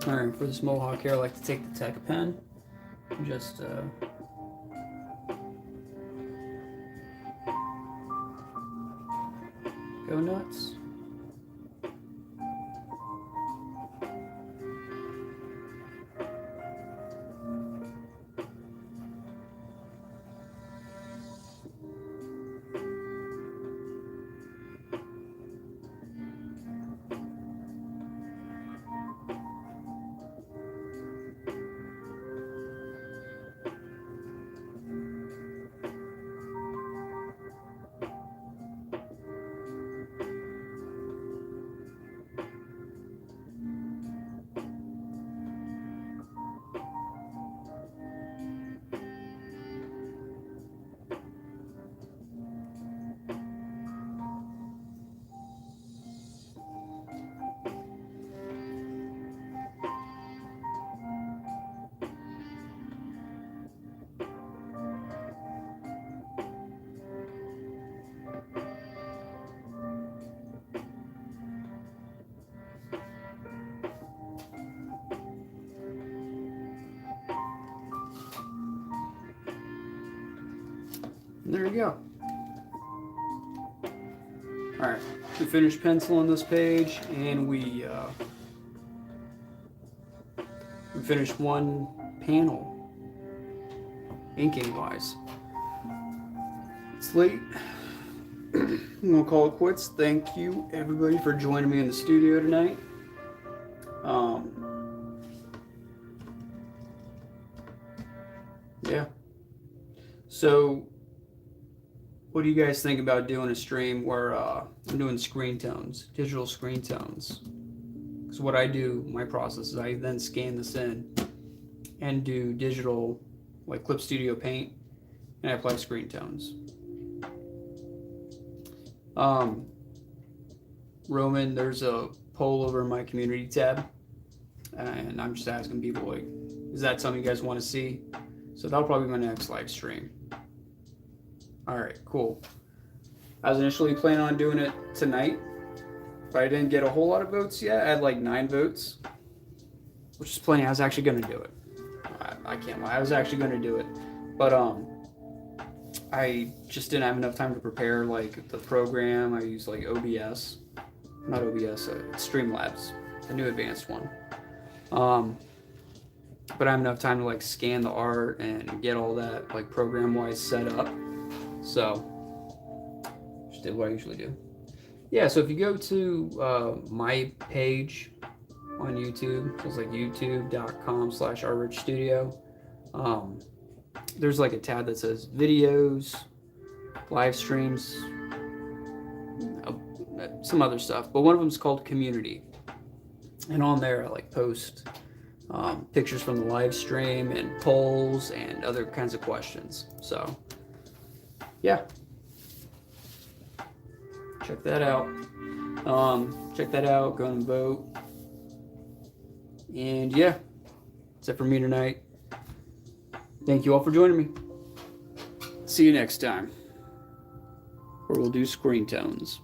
All right, for this mohawk here, I like to take the Tech pen and just go nuts. And there you go. All right, we finished penciling this page, and we finished one panel, inking wise. It's late. I'm gonna call it quits. Thank you everybody for joining me in the studio tonight. Yeah. So, what do you guys think about doing a stream where I'm doing screen tones, digital screen tones? Because what I do, my process is I then scan this in and do digital, like Clip Studio Paint, and I apply screen tones. Roman, there's a poll over in my community tab, and I'm just asking people, like, is that something you guys want to see? So that'll probably be my next live stream. All right, cool. I was initially planning on doing it tonight, but I didn't get a whole lot of votes yet. I had like 9 votes, which is plenty. I was actually going to do it. I can't lie. I was actually going to do it, but I just didn't have enough time to prepare like the program. I used like OBS, not OBS, Streamlabs, the new advanced one. But I have enough time to like scan the art and get all that like program-wise set up. So just did what I usually do. Yeah, so if you go to my page on YouTube, so it's like youtube.com/rrichstudio, there's like a tab that says videos, live streams, some other stuff, but one of them is called community, and on there I like post pictures from the live stream and polls and other kinds of questions. So yeah, check that out. Go and vote. And yeah, that's it for me tonight. Thank you all for joining me. See you next time, where we'll do screen tones.